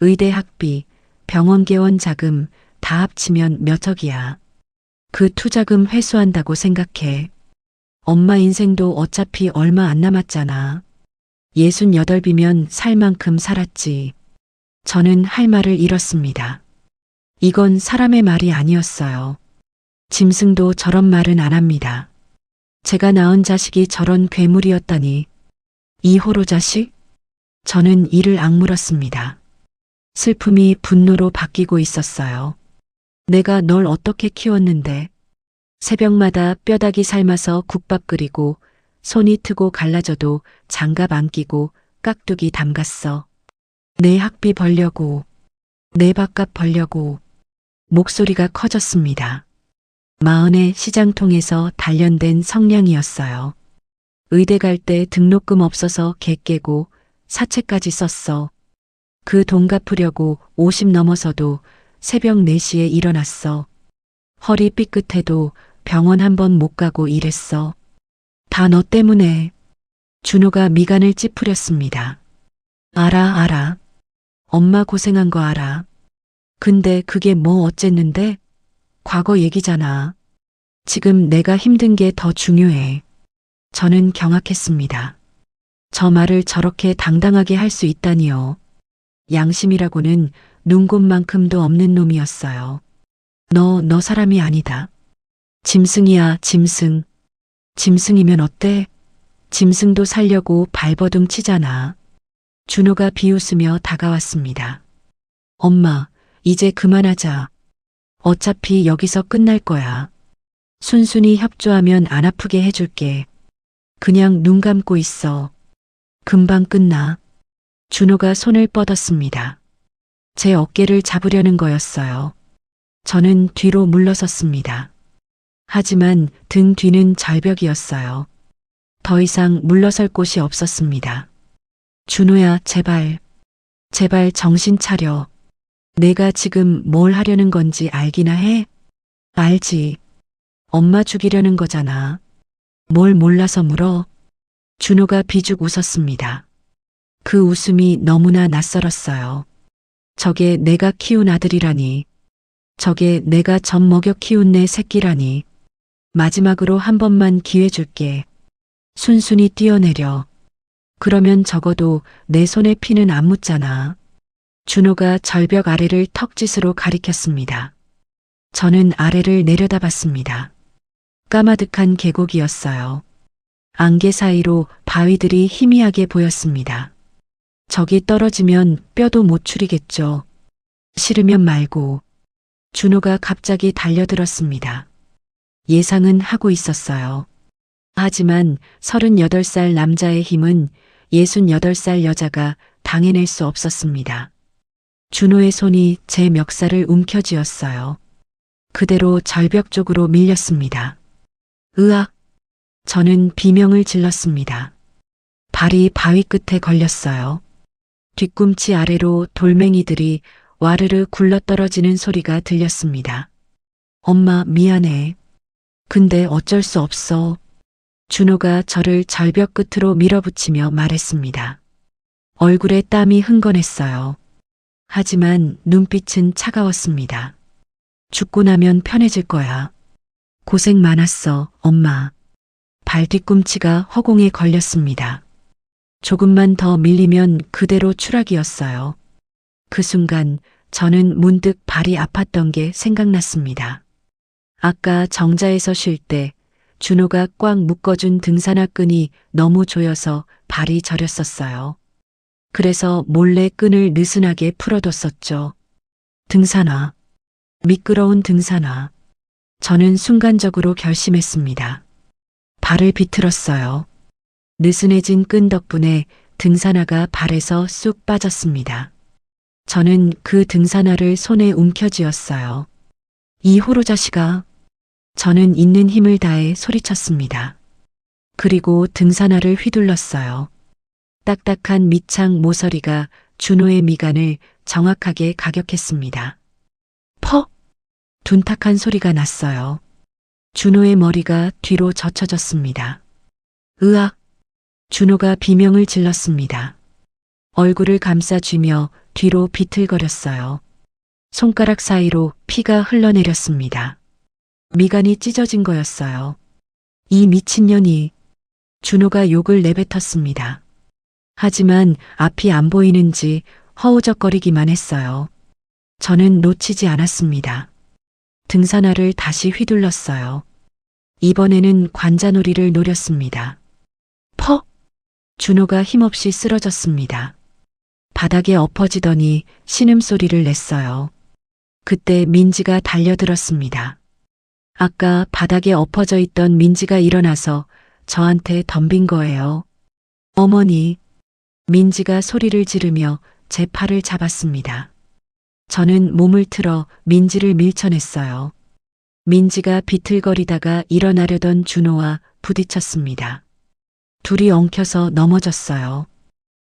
의대 학비, 병원 개원 자금 다 합치면 몇 억이야. 그 투자금 회수한다고 생각해. 엄마 인생도 어차피 얼마 안 남았잖아. 68이면 살 만큼 살았지. 저는 할 말을 잃었습니다. 이건 사람의 말이 아니었어요. 짐승도 저런 말은 안 합니다. 제가 낳은 자식이 저런 괴물이었다니. 이 호로 자식? 저는 이를 악물었습니다. 슬픔이 분노로 바뀌고 있었어요. 내가 널 어떻게 키웠는데. 새벽마다 뼈다귀 삶아서 국밥 끓이고 손이 트고 갈라져도 장갑 안 끼고 깍두기 담갔어. 내 학비 벌려고, 내 밥값 벌려고. 목소리가 커졌습니다. 마흔의 시장통에서 단련된 성량이었어요. 의대 갈 때 등록금 없어서 개 깨고 사채까지 썼어. 그 돈 갚으려고 50 넘어서도 새벽 4시에 일어났어. 허리 삐끗해도 병원 한 번 못 가고 일했어. 다 너 때문에. 준호가 미간을 찌푸렸습니다. 알아. 엄마 고생한 거 알아. 근데 그게 뭐 어쨌는데? 과거 얘기잖아. 지금 내가 힘든 게 더 중요해. 저는 경악했습니다. 저 말을 저렇게 당당하게 할 수 있다니요. 양심이라고는 눈곱만큼도 없는 놈이었어요. 너 사람이 아니다. 짐승이야, 짐승. 짐승이면 어때? 짐승도 살려고 발버둥 치잖아. 준호가 비웃으며 다가왔습니다. 엄마, 이제 그만하자. 어차피 여기서 끝날 거야. 순순히 협조하면 안 아프게 해줄게. 그냥 눈 감고 있어. 금방 끝나. 준호가 손을 뻗었습니다. 제 어깨를 잡으려는 거였어요. 저는 뒤로 물러섰습니다. 하지만 등 뒤는 절벽이었어요. 더 이상 물러설 곳이 없었습니다. 준호야, 제발 정신 차려. 내가 지금 뭘 하려는 건지 알기나 해? 알지. 엄마 죽이려는 거잖아. 뭘 몰라서 물어? 준호가 비죽 웃었습니다. 그 웃음이 너무나 낯설었어요. 저게 내가 키운 아들이라니. 저게 내가 젖 먹여 키운 내 새끼라니. 마지막으로 한 번만 기회 줄게. 순순히 뛰어내려. 그러면 적어도 내 손에 피는 안 묻잖아. 준호가 절벽 아래를 턱짓으로 가리켰습니다. 저는 아래를 내려다봤습니다. 까마득한 계곡이었어요. 안개 사이로 바위들이 희미하게 보였습니다. 저기 떨어지면 뼈도 못 추리겠죠. 싫으면 말고. 준호가 갑자기 달려들었습니다. 예상은 하고 있었어요. 하지만 38살 남자의 힘은 68살 여자가 당해낼 수 없었습니다. 준호의 손이 제 멱살을 움켜쥐었어요. 그대로 절벽 쪽으로 밀렸습니다. 으악! 저는 비명을 질렀습니다. 발이 바위 끝에 걸렸어요. 뒤꿈치 아래로 돌멩이들이 와르르 굴러떨어지는 소리가 들렸습니다. 엄마, 미안해. 근데 어쩔 수 없어. 준호가 저를 절벽 끝으로 밀어붙이며 말했습니다. 얼굴에 땀이 흥건했어요. 하지만 눈빛은 차가웠습니다. 죽고 나면 편해질 거야. 고생 많았어, 엄마. 발 뒤꿈치가 허공에 걸렸습니다. 조금만 더 밀리면 그대로 추락이었어요. 그 순간 저는 문득 발이 아팠던 게 생각났습니다. 아까 정자에서 쉴 때 준호가 꽉 묶어준 등산화 끈이 너무 조여서 발이 저렸었어요. 그래서 몰래 끈을 느슨하게 풀어뒀었죠. 등산화. 미끄러운 등산화. 저는 순간적으로 결심했습니다. 발을 비틀었어요. 느슨해진 끈 덕분에 등산화가 발에서 쑥 빠졌습니다. 저는 그 등산화를 손에 움켜쥐었어요. 이 호로 자식아. 저는 있는 힘을 다해 소리쳤습니다. 그리고 등산화를 휘둘렀어요. 딱딱한 밑창 모서리가 준호의 미간을 정확하게 가격했습니다. 퍽! 둔탁한 소리가 났어요. 준호의 머리가 뒤로 젖혀졌습니다. 으악! 준호가 비명을 질렀습니다. 얼굴을 감싸쥐며 뒤로 비틀거렸어요. 손가락 사이로 피가 흘러내렸습니다. 미간이 찢어진 거였어요. 이 미친년이. 준호가 욕을 내뱉었습니다. 하지만 앞이 안 보이는지 허우적거리기만 했어요. 저는 놓치지 않았습니다. 등산화를 다시 휘둘렀어요. 이번에는 관자놀이를 노렸습니다. 퍽! 준호가 힘없이 쓰러졌습니다. 바닥에 엎어지더니 신음소리를 냈어요. 그때 민지가 달려들었습니다. 아까 바닥에 엎어져 있던 민지가 일어나서 저한테 덤빈 거예요. 어머니. 민지가 소리를 지르며 제 팔을 잡았습니다. 저는 몸을 틀어 민지를 밀쳐냈어요. 민지가 비틀거리다가 일어나려던 준호와 부딪혔습니다. 둘이 엉켜서 넘어졌어요.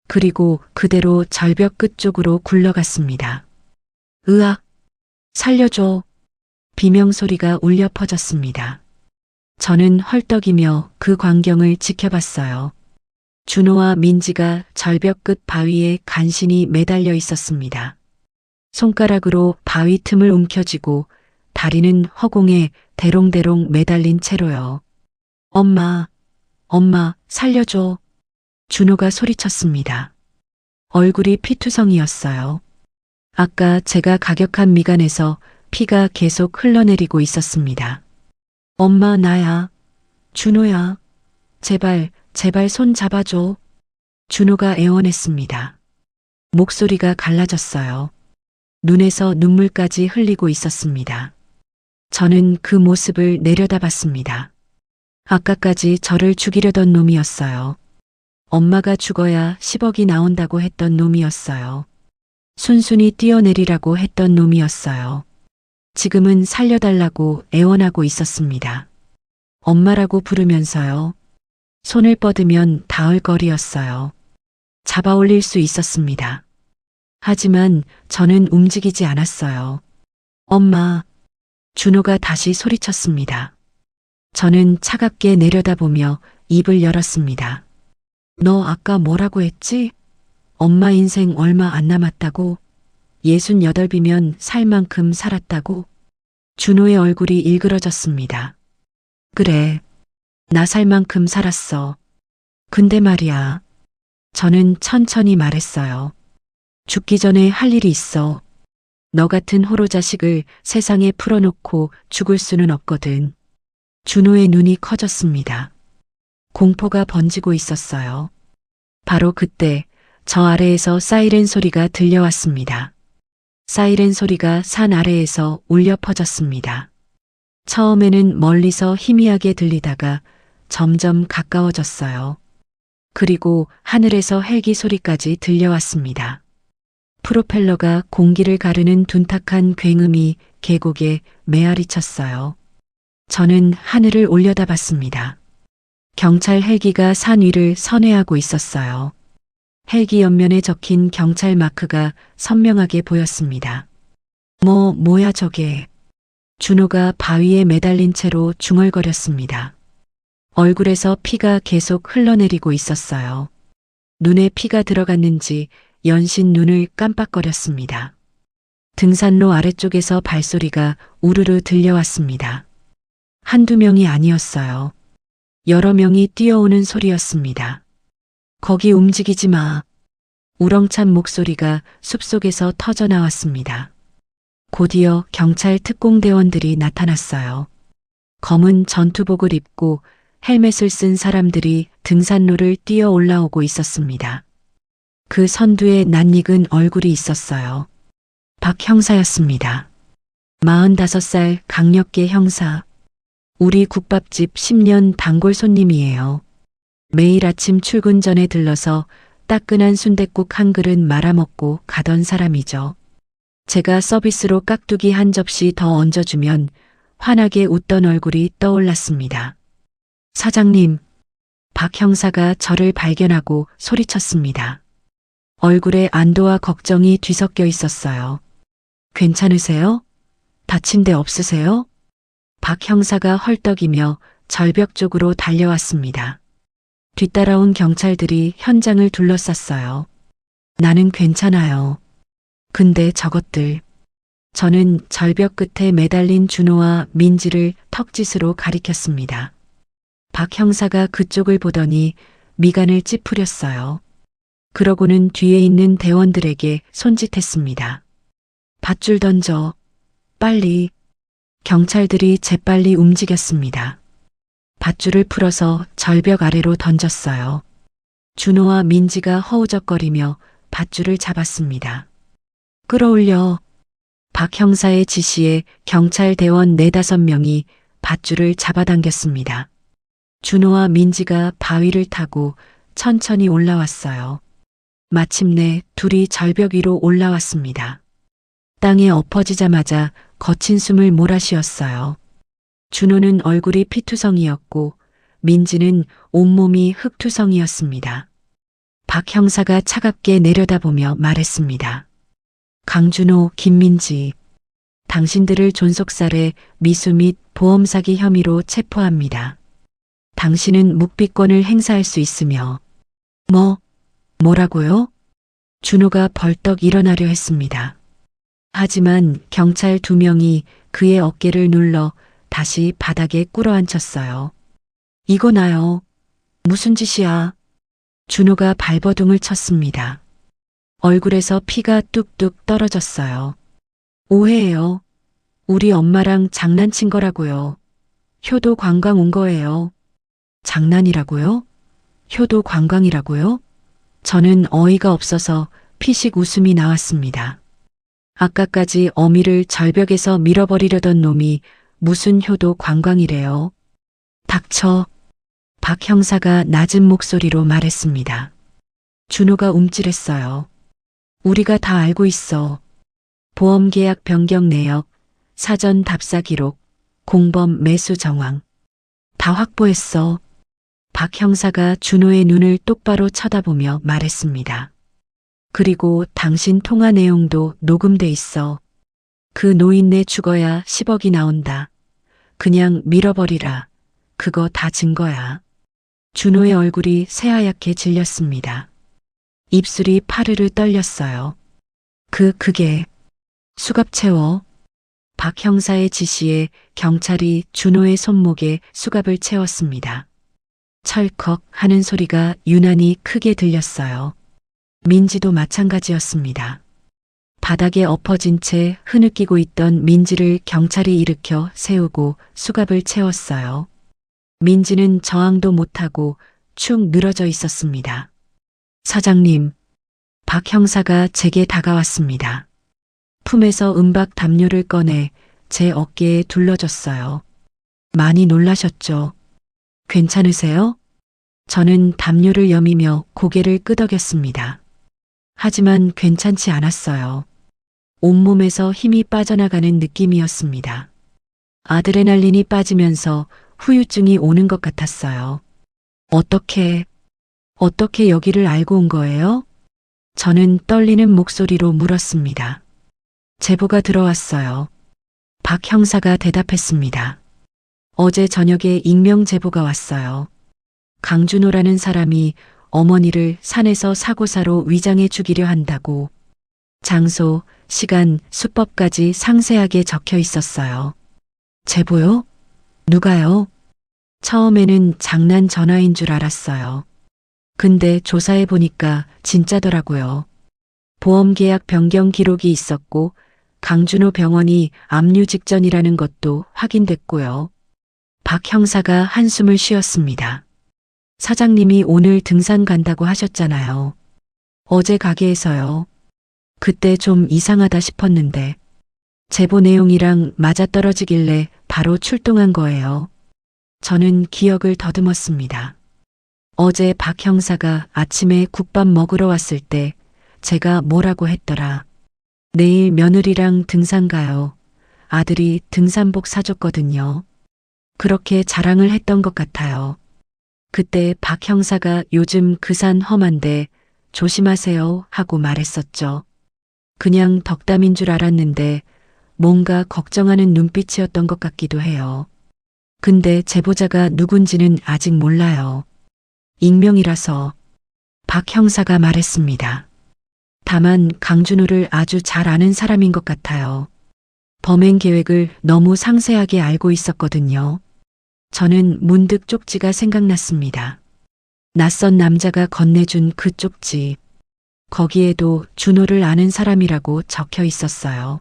그리고 그대로 절벽 끝쪽으로 굴러갔습니다. 으악! 살려줘! 비명소리가 울려 퍼졌습니다. 저는 헐떡이며 그 광경을 지켜봤어요. 준호와 민지가 절벽 끝 바위에 간신히 매달려 있었습니다. 손가락으로 바위 틈을 움켜쥐고 다리는 허공에 대롱대롱 매달린 채로요. 엄마, 엄마, 살려줘. 준호가 소리쳤습니다. 얼굴이 피투성이었어요. 아까 제가 가격한 미간에서 피가 계속 흘러내리고 있었습니다. 엄마, 나야. 준호야. 제발, 제발 손 잡아줘. 준호가 애원했습니다. 목소리가 갈라졌어요. 눈에서 눈물까지 흘리고 있었습니다. 저는 그 모습을 내려다봤습니다. 아까까지 저를 죽이려던 놈이었어요. 엄마가 죽어야 10억이 나온다고 했던 놈이었어요. 순순히 뛰어내리라고 했던 놈이었어요. 지금은 살려달라고 애원하고 있었습니다. 엄마라고 부르면서요. 손을 뻗으면 닿을 거리였어요. 잡아 올릴 수 있었습니다. 하지만 저는 움직이지 않았어요. 엄마, 준호가 다시 소리쳤습니다. 저는 차갑게 내려다보며 입을 열었습니다. 너 아까 뭐라고 했지? 엄마 인생 얼마 안 남았다고? 68이면 살 만큼 살았다고? 준호의 얼굴이 일그러졌습니다. 그래, 나 살 만큼 살았어. 근데 말이야. 저는 천천히 말했어요. 죽기 전에 할 일이 있어. 너 같은 호로 자식을 세상에 풀어놓고 죽을 수는 없거든. 준호의 눈이 커졌습니다. 공포가 번지고 있었어요. 바로 그때 저 아래에서 사이렌 소리가 들려왔습니다. 사이렌 소리가 산 아래에서 울려 퍼졌습니다. 처음에는 멀리서 희미하게 들리다가 점점 가까워졌어요. 그리고 하늘에서 헬기 소리까지 들려왔습니다. 프로펠러가 공기를 가르는 둔탁한 굉음이 계곡에 메아리 쳤어요. 저는 하늘을 올려다봤습니다. 경찰 헬기가 산 위를 선회하고 있었어요. 헬기 옆면에 적힌 경찰 마크가 선명하게 보였습니다. 뭐야 저게. 준호가 바위에 매달린 채로 중얼거렸습니다. 얼굴에서 피가 계속 흘러내리고 있었어요. 눈에 피가 들어갔는지 연신 눈을 깜빡거렸습니다. 등산로 아래쪽에서 발소리가 우르르 들려왔습니다. 한두 명이 아니었어요. 여러 명이 뛰어오는 소리였습니다. 거기 움직이지 마. 우렁찬 목소리가 숲속에서 터져나왔습니다. 곧이어 경찰 특공대원들이 나타났어요. 검은 전투복을 입고 헬멧을 쓴 사람들이 등산로를 뛰어 올라오고 있었습니다. 그 선두에 낯익은 얼굴이 있었어요. 박 형사였습니다. 45살 강력계 형사. 우리 국밥집 10년 단골 손님이에요. 매일 아침 출근 전에 들러서 따끈한 순댓국 한 그릇 말아먹고 가던 사람이죠. 제가 서비스로 깍두기 한 접시 더 얹어주면 환하게 웃던 얼굴이 떠올랐습니다. 사장님, 박 형사가 저를 발견하고 소리쳤습니다. 얼굴에 안도와 걱정이 뒤섞여 있었어요. 괜찮으세요? 다친 데 없으세요? 박 형사가 헐떡이며 절벽 쪽으로 달려왔습니다. 뒤따라온 경찰들이 현장을 둘러쌌어요. 나는 괜찮아요. 근데 저것들. 저는 절벽 끝에 매달린 준호와 민지를 턱짓으로 가리켰습니다. 박 형사가 그쪽을 보더니 미간을 찌푸렸어요. 그러고는 뒤에 있는 대원들에게 손짓했습니다. 밧줄 던져. 빨리. 경찰들이 재빨리 움직였습니다. 밧줄을 풀어서 절벽 아래로 던졌어요. 준호와 민지가 허우적거리며 밧줄을 잡았습니다. 끌어올려. 박 형사의 지시에 경찰 대원 4~5명이 밧줄을 잡아당겼습니다. 준호와 민지가 바위를 타고 천천히 올라왔어요. 마침내 둘이 절벽 위로 올라왔습니다. 땅에 엎어지자마자 거친 숨을 몰아쉬었어요. 준호는 얼굴이 피투성이었고 민지는 온몸이 흙투성이었습니다. 박 형사가 차갑게 내려다보며 말했습니다. 강준호, 김민지, 당신들을 존속살해 미수 및 보험 사기 혐의로 체포합니다. 당신은 묵비권을 행사할 수 있으며 뭐라고요? 준호가 벌떡 일어나려 했습니다. 하지만 경찰 2명이 그의 어깨를 눌러 다시 바닥에 꿇어앉혔어요. 이거 나요. 무슨 짓이야? 준호가 발버둥을 쳤습니다. 얼굴에서 피가 뚝뚝 떨어졌어요. 오해예요. 우리 엄마랑 장난친 거라고요. 효도 관광 온 거예요. 장난이라고요? 효도 관광이라고요? 저는 어이가 없어서 피식 웃음이 나왔습니다. 아까까지 어미를 절벽에서 밀어버리려던 놈이 무슨 효도 관광이래요. 닥쳐. 박 형사가 낮은 목소리로 말했습니다. 준호가 움찔했어요. 우리가 다 알고 있어. 보험계약 변경 내역, 사전 답사 기록, 공범 매수 정황. 다 확보했어. 박 형사가 준호의 눈을 똑바로 쳐다보며 말했습니다. 그리고 당신 통화 내용도 녹음돼 있어. 그 노인네 죽어야 10억이 나온다. 그냥 밀어버리라. 그거 다 증거야. 준호의 얼굴이 새하얗게 질렸습니다. 입술이 파르르 떨렸어요. 그게 수갑 채워. 박 형사의 지시에 경찰이 준호의 손목에 수갑을 채웠습니다. 철컥 하는 소리가 유난히 크게 들렸어요. 민지도 마찬가지였습니다. 바닥에 엎어진 채 흐느끼고 있던 민지를 경찰이 일으켜 세우고 수갑을 채웠어요. 민지는 저항도 못하고 축 늘어져 있었습니다. 사장님, 박 형사가 제게 다가왔습니다. 품에서 은박 담요를 꺼내 제 어깨에 둘러줬어요. 많이 놀라셨죠? 괜찮으세요? 저는 담요를 여미며 고개를 끄덕였습니다. 하지만 괜찮지 않았어요. 온몸에서 힘이 빠져나가는 느낌이었습니다. 아드레날린이 빠지면서 후유증이 오는 것 같았어요. 어떻게 여기를 알고 온 거예요? 저는 떨리는 목소리로 물었습니다. 제보가 들어왔어요. 박 형사가 대답했습니다. 어제 저녁에 익명 제보가 왔어요. 강준호라는 사람이 어머니를 산에서 사고사로 위장해 죽이려 한다고. 장소, 시간, 수법까지 상세하게 적혀 있었어요. 제보요? 누가요? 처음에는 장난 전화인 줄 알았어요. 근데 조사해 보니까 진짜더라고요. 보험계약 변경 기록이 있었고 강준호 병원이 압류 직전이라는 것도 확인됐고요. 박 형사가 한숨을 쉬었습니다. 사장님이 오늘 등산 간다고 하셨잖아요. 어제 가게에서요. 그때 좀 이상하다 싶었는데 제보 내용이랑 맞아떨어지길래 바로 출동한 거예요. 저는 기억을 더듬었습니다. 어제 박 형사가 아침에 국밥 먹으러 왔을 때 제가 뭐라고 했더라. 내일 며느리랑 등산 가요. 아들이 등산복 사줬거든요. 그렇게 자랑을 했던 것 같아요. 그때 박 형사가 요즘 그 산 험한데 조심하세요 하고 말했었죠. 그냥 덕담인 줄 알았는데 뭔가 걱정하는 눈빛이었던 것 같기도 해요. 근데 제보자가 누군지는 아직 몰라요. 익명이라서. 박 형사가 말했습니다. 다만 강준호를 아주 잘 아는 사람인 것 같아요. 범행 계획을 너무 상세하게 알고 있었거든요. 저는 문득 쪽지가 생각났습니다. 낯선 남자가 건네준 그 쪽지. 거기에도 준호를 아는 사람이라고 적혀 있었어요.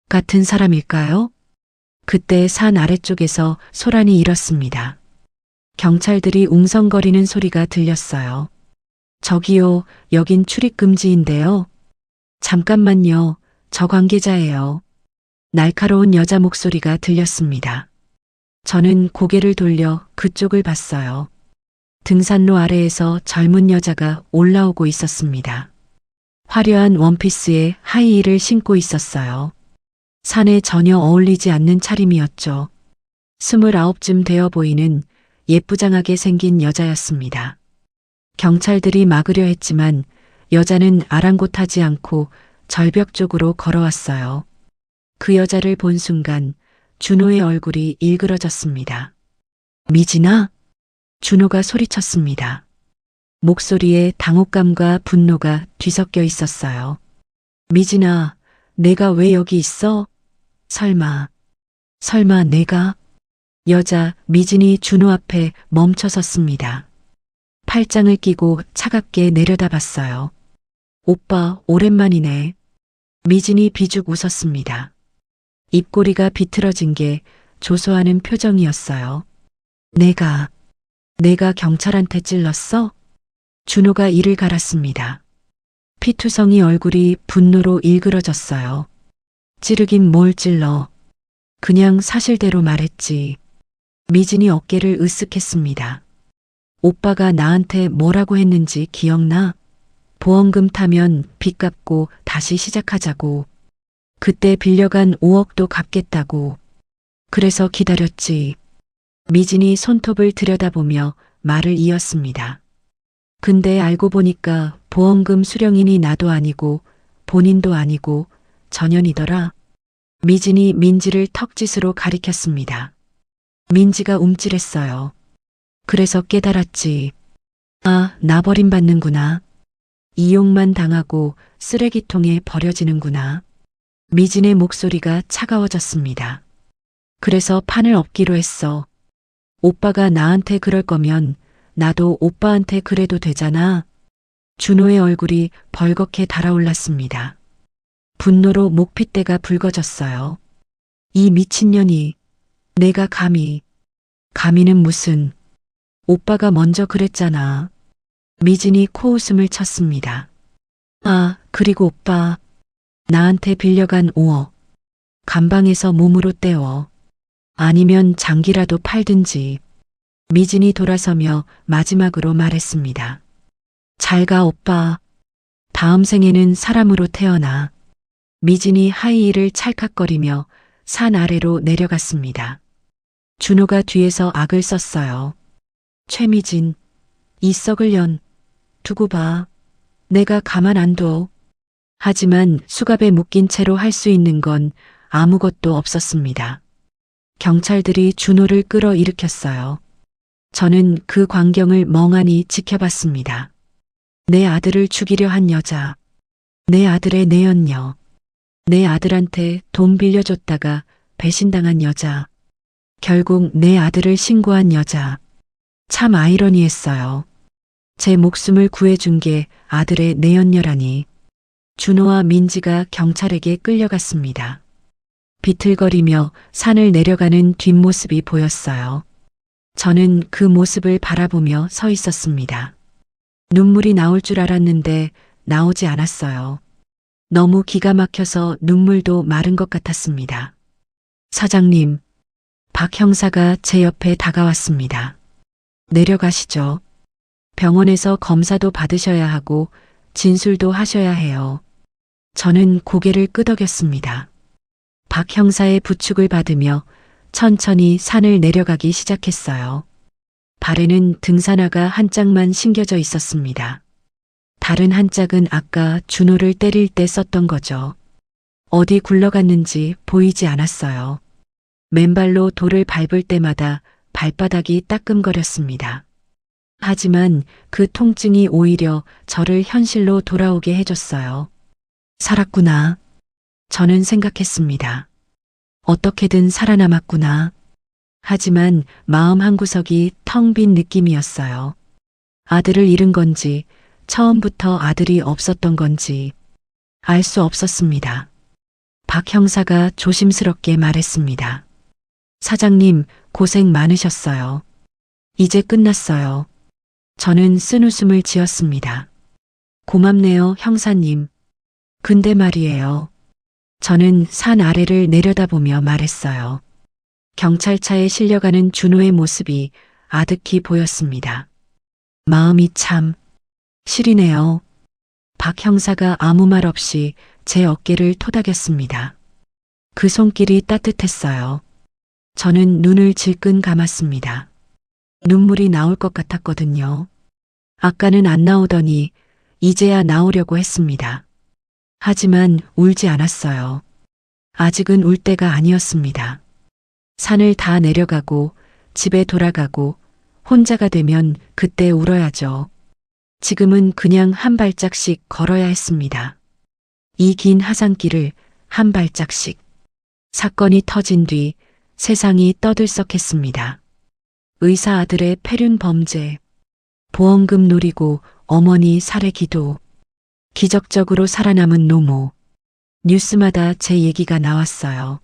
같은 사람일까요? 그때 산 아래쪽에서 소란이 일었습니다. 경찰들이 웅성거리는 소리가 들렸어요. 저기요, 여긴 출입 금지인데요. 잠깐만요, 저 관계자예요. 날카로운 여자 목소리가 들렸습니다. 저는 고개를 돌려 그쪽을 봤어요. 등산로 아래에서 젊은 여자가 올라오고 있었습니다. 화려한 원피스에 하이힐을 신고 있었어요. 산에 전혀 어울리지 않는 차림이었죠. 29쯤 되어 보이는 예쁘장하게 생긴 여자였습니다. 경찰들이 막으려 했지만 여자는 아랑곳하지 않고 절벽 쪽으로 걸어왔어요. 그 여자를 본 순간 준호의 얼굴이 일그러졌습니다. 미진아? 준호가 소리쳤습니다. 목소리에 당혹감과 분노가 뒤섞여 있었어요. 미진아, 내가 왜 여기 있어? 설마 내가? 여자 미진이 준호 앞에 멈춰 섰습니다. 팔짱을 끼고 차갑게 내려다봤어요. 오빠, 오랜만이네. 미진이 비죽 웃었습니다. 입꼬리가 비틀어진 게 조소하는 표정이었어요. 내가 경찰한테 찔렀어? 준호가 이를 갈았습니다. 피투성이 얼굴이 분노로 일그러졌어요. 찌르긴 뭘 찔러. 그냥 사실대로 말했지. 미진이 어깨를 으쓱했습니다. 오빠가 나한테 뭐라고 했는지 기억나? 보험금 타면 빚 갚고 다시 시작하자고. 그때 빌려간 5억도 갚겠다고. 그래서 기다렸지. 미진이 손톱을 들여다보며 말을 이었습니다. 근데 알고 보니까 보험금 수령인이 나도 아니고 본인도 아니고 전현이더라. 미진이 민지를 턱짓으로 가리켰습니다. 민지가 움찔했어요. 그래서 깨달았지. 아, 나 버림받는구나. 이용만 당하고 쓰레기통에 버려지는구나. 미진의 목소리가 차가워졌습니다. 그래서 판을 엎기로 했어. 오빠가 나한테 그럴 거면 나도 오빠한테 그래도 되잖아. 준호의 얼굴이 벌겋게 달아올랐습니다. 분노로 목핏대가 붉어졌어요. 이 미친년이, 내가 감히는 무슨, 오빠가 먼저 그랬잖아. 미진이 코웃음을 쳤습니다. 아, 그리고 오빠, 나한테 빌려간 5억, 감방에서 몸으로 떼워. 아니면 장기라도 팔든지. 미진이 돌아서며 마지막으로 말했습니다. 잘 가, 오빠. 다음 생에는 사람으로 태어나. 미진이 하이힐을 찰칵거리며 산 아래로 내려갔습니다. 준호가 뒤에서 악을 썼어요. 최미진, 이 썩을 년, 두고 봐. 내가 가만 안 둬. 하지만 수갑에 묶인 채로 할 수 있는 건 아무것도 없었습니다. 경찰들이 준호를 끌어일으켰어요. 저는 그 광경을 멍하니 지켜봤습니다. 내 아들을 죽이려 한 여자, 내 아들의 내연녀, 내 아들한테 돈 빌려줬다가 배신당한 여자, 결국 내 아들을 신고한 여자. 참 아이러니했어요. 제 목숨을 구해준 게 아들의 내연녀라니. 준호와 민지가 경찰에게 끌려갔습니다. 비틀거리며 산을 내려가는 뒷모습이 보였어요. 저는 그 모습을 바라보며 서 있었습니다. 눈물이 나올 줄 알았는데 나오지 않았어요. 너무 기가 막혀서 눈물도 마른 것 같았습니다. 사장님, 박 형사가 제 옆에 다가왔습니다. 내려가시죠. 병원에서 검사도 받으셔야 하고 진술도 하셔야 해요. 저는 고개를 끄덕였습니다. 박 형사의 부축을 받으며 천천히 산을 내려가기 시작했어요. 발에는 등산화가 한 짝만 신겨져 있었습니다. 다른 한 짝은 아까 준호를 때릴 때 썼던 거죠. 어디 굴러갔는지 보이지 않았어요. 맨발로 돌을 밟을 때마다 발바닥이 따끔거렸습니다. 하지만 그 통증이 오히려 저를 현실로 돌아오게 해줬어요. 살았구나. 저는 생각했습니다. 어떻게든 살아남았구나. 하지만 마음 한구석이 텅 빈 느낌이었어요. 아들을 잃은 건지 처음부터 아들이 없었던 건지 알 수 없었습니다. 박 형사가 조심스럽게 말했습니다. 사장님, 고생 많으셨어요. 이제 끝났어요. 저는 쓴웃음을 지었습니다. 고맙네요, 형사님. 근데 말이에요. 저는 산 아래를 내려다보며 말했어요. 경찰차에 실려가는 준호의 모습이 아득히 보였습니다. 마음이 참 시리네요. 박 형사가 아무 말 없이 제 어깨를 토닥였습니다. 그 손길이 따뜻했어요. 저는 눈을 질끈 감았습니다. 눈물이 나올 것 같았거든요. 아까는 안 나오더니 이제야 나오려고 했습니다. 하지만 울지 않았어요. 아직은 울 때가 아니었습니다. 산을 다 내려가고 집에 돌아가고 혼자가 되면 그때 울어야죠. 지금은 그냥 한 발짝씩 걸어야 했습니다. 이 긴 하산길을 한 발짝씩. 사건이 터진 뒤 세상이 떠들썩했습니다. 의사 아들의 폐륜 범죄, 보험금 노리고 어머니 살해 기도, 기적적으로 살아남은 노모. 뉴스마다 제 얘기가 나왔어요.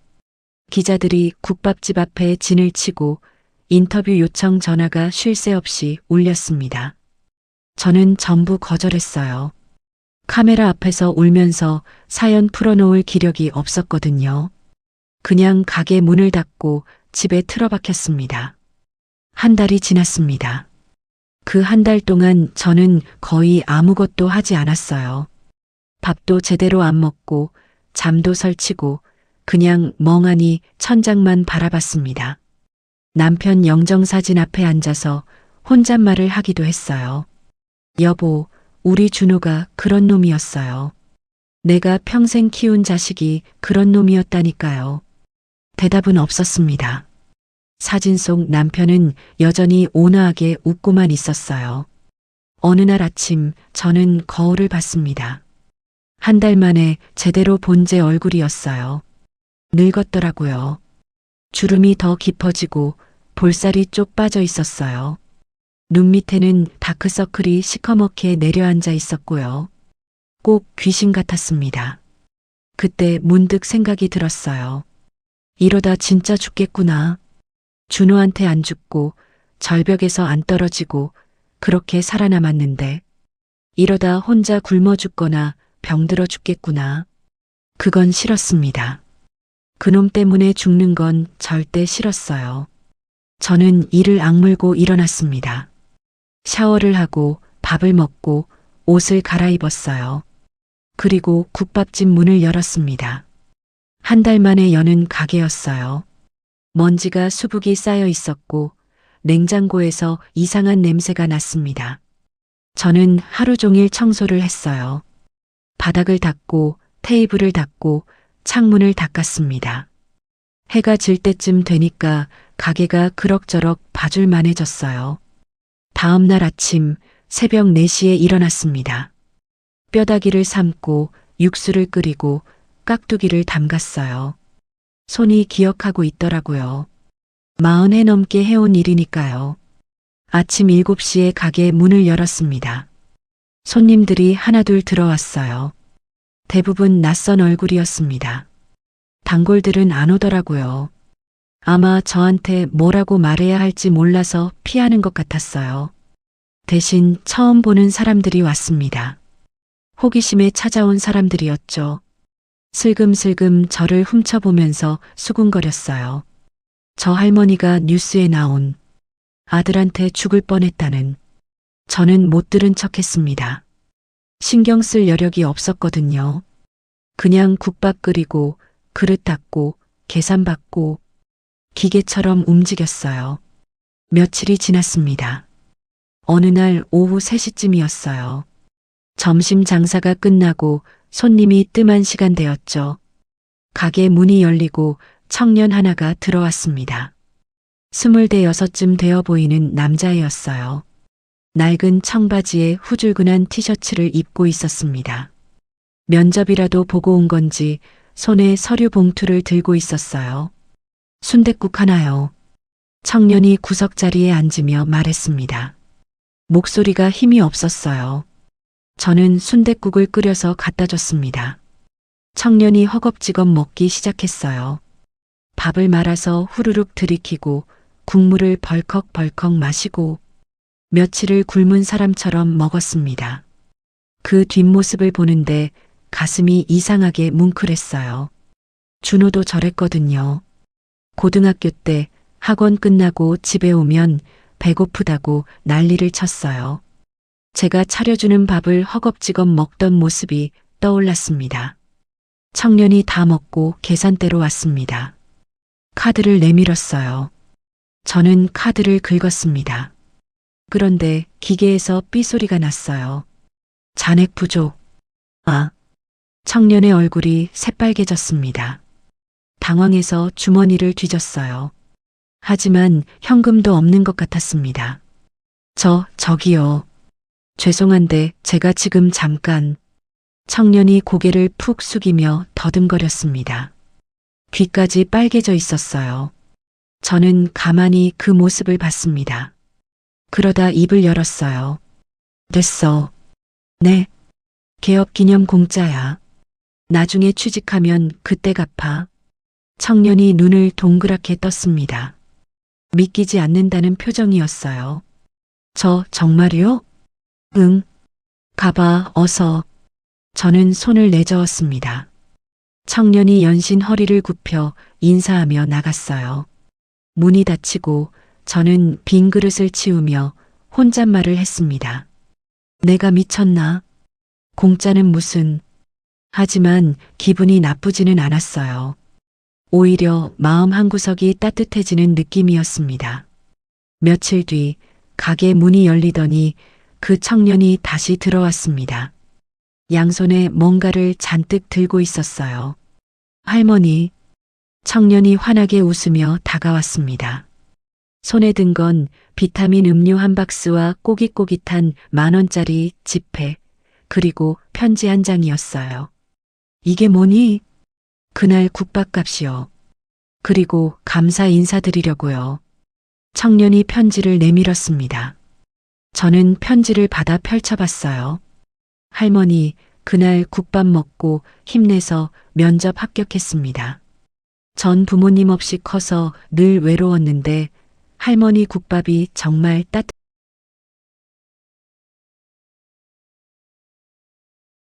기자들이 국밥집 앞에 진을 치고 인터뷰 요청 전화가 쉴 새 없이 울렸습니다. 저는 전부 거절했어요. 카메라 앞에서 울면서 사연 풀어놓을 기력이 없었거든요. 그냥 가게 문을 닫고 집에 틀어박혔습니다. 한 달이 지났습니다. 그 한 달 동안 저는 거의 아무것도 하지 않았어요. 밥도 제대로 안 먹고 잠도 설치고 그냥 멍하니 천장만 바라봤습니다. 남편 영정사진 앞에 앉아서 혼잣말을 하기도 했어요. 여보, 우리 준호가 그런 놈이었어요. 내가 평생 키운 자식이 그런 놈이었다니까요. 대답은 없었습니다. 사진 속 남편은 여전히 온화하게 웃고만 있었어요. 어느 날 아침 저는 거울을 봤습니다. 한 달 만에 제대로 본 제 얼굴이었어요. 늙었더라고요. 주름이 더 깊어지고 볼살이 쪽 빠져 있었어요. 눈 밑에는 다크서클이 시커멓게 내려앉아 있었고요. 꼭 귀신 같았습니다. 그때 문득 생각이 들었어요. 이러다 진짜 죽겠구나. 준호한테 안 죽고 절벽에서 안 떨어지고 그렇게 살아남았는데 이러다 혼자 굶어 죽거나 병들어 죽겠구나. 그건 싫었습니다. 그놈 때문에 죽는 건 절대 싫었어요. 저는 이를 악물고 일어났습니다. 샤워를 하고 밥을 먹고 옷을 갈아입었어요. 그리고 국밥집 문을 열었습니다. 한 달 만에 여는 가게였어요. 먼지가 수북이 쌓여 있었고 냉장고에서 이상한 냄새가 났습니다. 저는 하루 종일 청소를 했어요. 바닥을 닦고 테이블을 닦고 창문을 닦았습니다. 해가 질 때쯤 되니까 가게가 그럭저럭 봐줄만해졌어요. 다음 날 아침 새벽 4시에 일어났습니다. 뼈다귀를 삶고 육수를 끓이고 깍두기를 담갔어요. 손이 기억하고 있더라고요. 40해 넘게 해온 일이니까요. 아침 7시에 가게 문을 열었습니다. 손님들이 하나둘 들어왔어요. 대부분 낯선 얼굴이었습니다. 단골들은 안 오더라고요. 아마 저한테 뭐라고 말해야 할지 몰라서 피하는 것 같았어요. 대신 처음 보는 사람들이 왔습니다. 호기심에 찾아온 사람들이었죠. 슬금슬금 저를 훔쳐보면서 수군거렸어요. 저 할머니가 뉴스에 나온 아들한테 죽을 뻔했다는. 저는 못 들은 척했습니다. 신경 쓸 여력이 없었거든요. 그냥 국밥 끓이고 그릇 닦고 계산 받고 기계처럼 움직였어요. 며칠이 지났습니다. 어느 날 오후 3시쯤이었어요. 점심 장사가 끝나고 손님이 뜸한 시간대였죠. 가게 문이 열리고 청년 하나가 들어왔습니다. 26쯤 되어 보이는 남자애였어요. 낡은 청바지에 후줄근한 티셔츠를 입고 있었습니다. 면접이라도 보고 온 건지 손에 서류 봉투를 들고 있었어요. 순댓국 하나요. 청년이 구석자리에 앉으며 말했습니다. 목소리가 힘이 없었어요. 저는 순댓국을 끓여서 갖다 줬습니다. 청년이 허겁지겁 먹기 시작했어요. 밥을 말아서 후루룩 들이키고 국물을 벌컥벌컥 마시고 며칠을 굶은 사람처럼 먹었습니다. 그 뒷모습을 보는데 가슴이 이상하게 뭉클했어요. 준호도 저랬거든요. 고등학교 때 학원 끝나고 집에 오면 배고프다고 난리를 쳤어요. 제가 차려주는 밥을 허겁지겁 먹던 모습이 떠올랐습니다. 청년이 다 먹고 계산대로 왔습니다. 카드를 내밀었어요. 저는 카드를 긁었습니다. 그런데 기계에서 삐소리가 났어요. 잔액 부족. 청년의 얼굴이 새빨개졌습니다. 당황해서 주머니를 뒤졌어요. 하지만 현금도 없는 것 같았습니다. 저기요. 죄송한데 제가 지금 잠깐. 청년이 고개를 푹 숙이며 더듬거렸습니다. 귀까지 빨개져 있었어요. 저는 가만히 그 모습을 봤습니다. 그러다 입을 열었어요. 됐어. 네. 개업 기념 공짜야. 나중에 취직하면 그때 갚아. 청년이 눈을 동그랗게 떴습니다. 믿기지 않는다는 표정이었어요. 정말요? 응. 가봐, 어서. 저는 손을 내저었습니다. 청년이 연신 허리를 굽혀 인사하며 나갔어요. 문이 닫히고 저는 빈 그릇을 치우며 혼잣말을 했습니다. 내가 미쳤나? 공짜는 무슨. 하지만 기분이 나쁘지는 않았어요. 오히려 마음 한구석이 따뜻해지는 느낌이었습니다. 며칠 뒤 가게 문이 열리더니 그 청년이 다시 들어왔습니다. 양손에 뭔가를 잔뜩 들고 있었어요. 할머니. 청년이 환하게 웃으며 다가왔습니다. 손에 든 건 비타민 음료 한 박스와 꼬깃꼬깃한 10,000원짜리 지폐, 그리고 편지 한 장이었어요. 이게 뭐니? 그날 국밥값이요. 그리고 감사 인사드리려고요. 청년이 편지를 내밀었습니다. 저는 편지를 받아 펼쳐봤어요. 할머니, 그날 국밥 먹고 힘내서 면접 합격했습니다. 전 부모님 없이 커서 늘 외로웠는데 할머니 국밥이 정말 따뜻했어요.